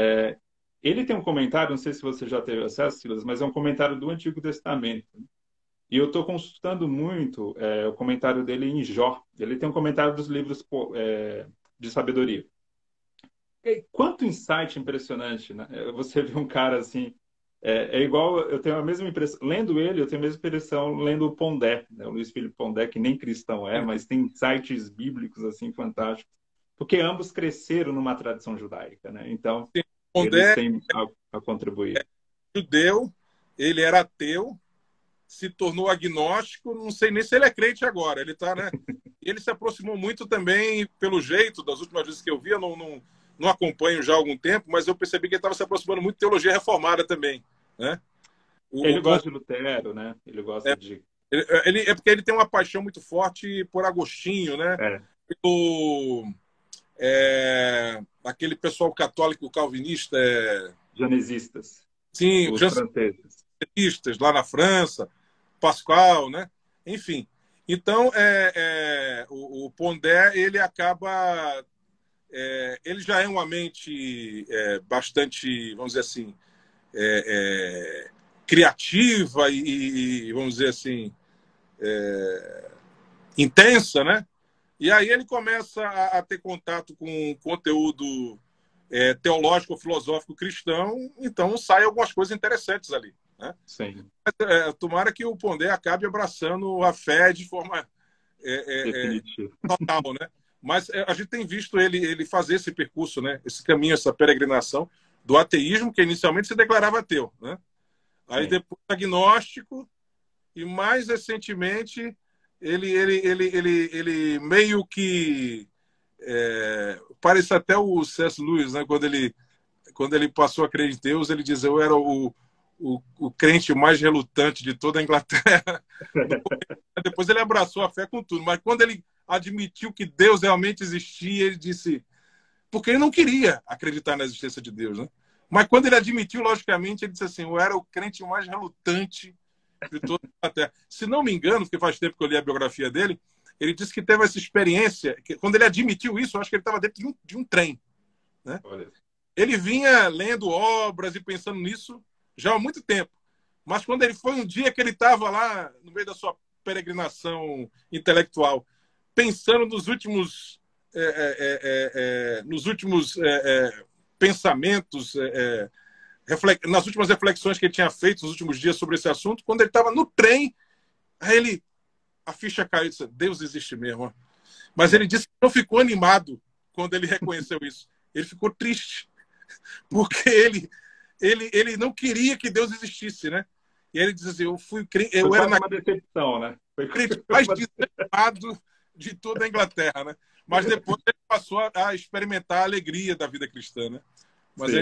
Ele tem um comentário, não sei se você já teve acesso, Silas, mas é um comentário do Antigo Testamento. E eu estou consultando muito o comentário dele em Jó. Ele tem um comentário dos livros de sabedoria. E quanto insight impressionante, né? Você vê um cara assim... igual, eu tenho a mesma impressão... Lendo ele, eu tenho a mesma impressão lendo o Pondé, né? O Luiz Felipe Pondé, que nem cristão mas tem insights bíblicos assim fantásticos. Porque ambos cresceram numa tradição judaica, né? Então, eles têm a contribuir. Judeu, ele era ateu, se tornou agnóstico, não sei nem se ele é crente agora. Ele tá, né? Ele se aproximou muito também, pelo jeito, das últimas vezes que eu vi, eu não acompanho já há algum tempo, mas eu percebi que ele estava se aproximando muito de teologia reformada também, né? Ele gosta de Lutero, né? Ele gosta de... É porque ele tem uma paixão muito forte por Agostinho, né? Aquele pessoal católico calvinista... Janesistas. Sim, os franceses. Lá na França, Pascal, né? Enfim. Então, o Pondé, ele acaba... ele já é uma mente bastante, vamos dizer assim, criativa vamos dizer assim, intensa, né? E aí ele começa a ter contato com conteúdo teológico, filosófico, cristão, então saem algumas coisas interessantes ali, né? Sim. Tomara que o Pondé acabe abraçando a fé de forma Definitivo. total, né? Mas a gente tem visto ele fazer esse percurso, né? Esse caminho, essa peregrinação do ateísmo, que inicialmente se declarava ateu, né? Aí Sim. depois agnóstico e mais recentemente ele meio que parece até o C.S. Lewis, né? Quando ele passou a crer em Deus, ele dizia: eu era o crente mais relutante de toda a Inglaterra. Depois ele abraçou a fé com tudo, mas quando ele admitiu que Deus realmente existia, ele disse, porque ele não queria acreditar na existência de Deus, né? Mas quando ele admitiu, logicamente, ele disse assim: eu era o crente mais relutante de toda a Inglaterra. Se não me engano, porque faz tempo que eu li a biografia dele, ele disse que teve essa experiência, que quando ele admitiu isso, eu acho que ele estava dentro de um trem, né? Olha. Ele vinha lendo obras e pensando nisso já há muito tempo. Mas quando ele foi um dia que ele estava lá no meio da sua peregrinação intelectual, pensando nos últimos pensamentos, nas últimas reflexões que ele tinha feito nos últimos dias sobre esse assunto, quando ele estava no trem, aí a ficha caiu e disse: Deus existe mesmo. Mas ele disse que não ficou animado quando ele reconheceu isso. Ele ficou triste, porque ele não queria que Deus existisse, né? E aí ele diz assim: eu era uma decepção, né? Foi mais desanimado de toda a Inglaterra, né? Mas depois ele passou a experimentar a alegria da vida cristã, né? Mas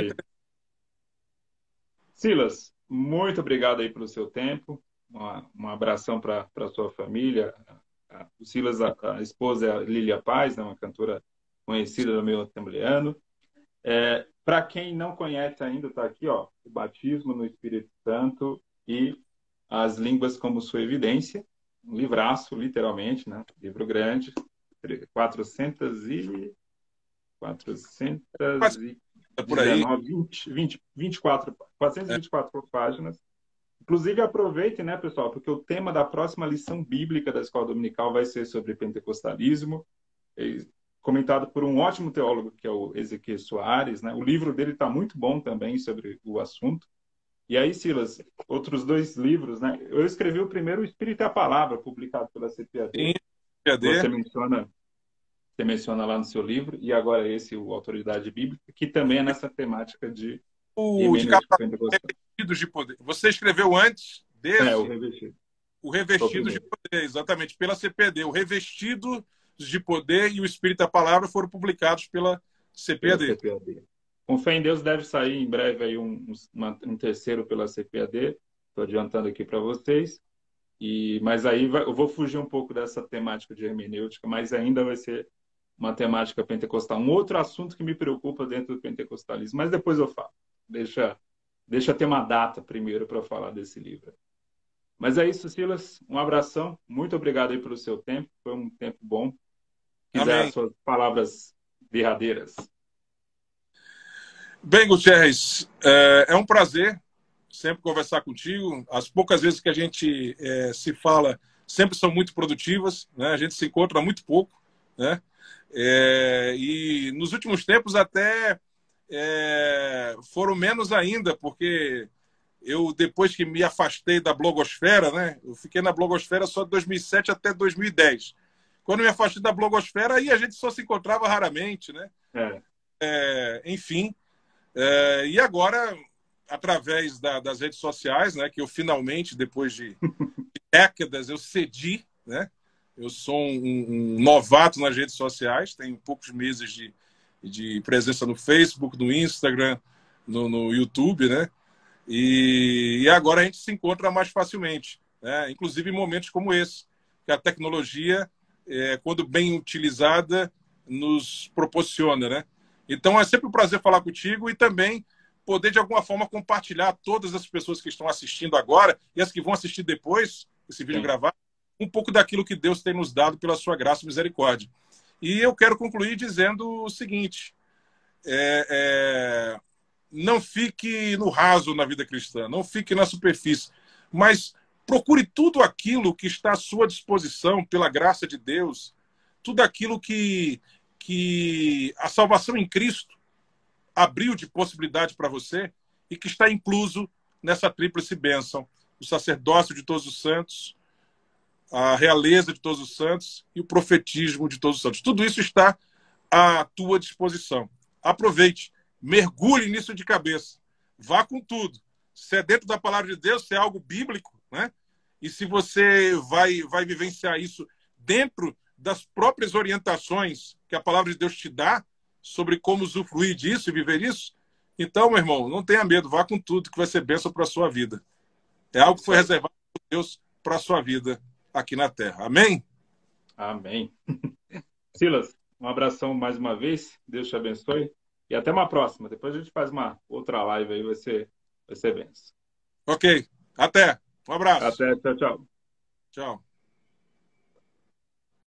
Silas, muito obrigado aí pelo seu tempo. Um abração para a sua família. O Silas, a esposa é a Lília Paz, né? Uma cantora conhecida do meio assembleano. Para quem não conhece ainda, está aqui, ó, o batismo no Espírito Santo e as línguas como sua evidência. Um livraço, literalmente, né? Livro grande, 419, por aí. 424 páginas. Inclusive, aproveitem, né, pessoal, porque o tema da próxima lição bíblica da Escola Dominical vai ser sobre pentecostalismo, comentado por um ótimo teólogo, que é o Ezequiel Soares, né? O livro dele está muito bom também sobre o assunto. E aí, Silas, outros 2 livros, né? Eu escrevi o primeiro, O Espírito e a Palavra, publicado pela CPAD. Sim, CPAD. Você menciona lá no seu livro, e agora esse, o Autoridade Bíblica, que também é nessa temática de Revestidos de Poder. Você escreveu antes desse? O Revestido. O Revestidos de Poder, exatamente, pela CPAD. O Revestidos de Poder e o Espírito e a Palavra foram publicados pela CPAD. Com fé em Deus deve sair em breve aí um terceiro pela CPAD. Estou adiantando aqui para vocês. Mas aí eu vou fugir um pouco dessa temática de hermenêutica, mas ainda vai ser uma temática pentecostal. Um outro assunto que me preocupa dentro do pentecostalismo, mas depois eu falo. Deixa ter uma data primeiro para falar desse livro. Mas é isso, Silas. Um abração. Muito obrigado aí pelo seu tempo. Foi um tempo bom. Quiser as suas palavras derradeiras. Bem, Gutierrez, é um prazer sempre conversar contigo. As poucas vezes que a gente se fala sempre são muito produtivas, né? A gente se encontra muito pouco, né? E nos últimos tempos até foram menos ainda, porque eu, depois que me afastei da blogosfera, né? Eu fiquei na blogosfera só de 2007 até 2010. Quando me afastei da blogosfera, aí a gente só se encontrava raramente, né? Enfim. E agora, através das redes sociais, né, que eu finalmente, depois de décadas, eu cedi, né? Eu sou um novato nas redes sociais, tenho poucos meses de presença no Facebook, no Instagram, no YouTube, né? E agora a gente se encontra mais facilmente, né? Inclusive em momentos como esse, que a tecnologia, quando bem utilizada, nos proporciona, né? Então é sempre um prazer falar contigo e também poder, de alguma forma, compartilhar a todas as pessoas que estão assistindo agora e as que vão assistir depois esse vídeo gravado, um pouco daquilo que Deus tem nos dado pela sua graça e misericórdia. E eu quero concluir dizendo o seguinte: não fique no raso na vida cristã, não fique na superfície, mas procure tudo aquilo que está à sua disposição pela graça de Deus, tudo aquilo que a salvação em Cristo abriu de possibilidade para você e que está incluso nessa tríplice bênção: o sacerdócio de todos os santos, a realeza de todos os santos e o profetismo de todos os santos. Tudo isso está à tua disposição. Aproveite, mergulhe nisso de cabeça, vá com tudo. Se é dentro da palavra de Deus, se é algo bíblico, né? E se você vai vivenciar isso dentro das próprias orientações que a palavra de Deus te dá sobre como usufruir disso e viver isso, então, meu irmão, não tenha medo, vá com tudo, que vai ser bênção para a sua vida. É algo que foi reservado por Deus para a sua vida aqui na Terra. Amém? Amém. Silas, um abração mais uma vez. Deus te abençoe. E até uma próxima. Depois a gente faz uma outra live aí, vai ser bênção. Ok. Até. Um abraço. Até, tchau, tchau. Tchau.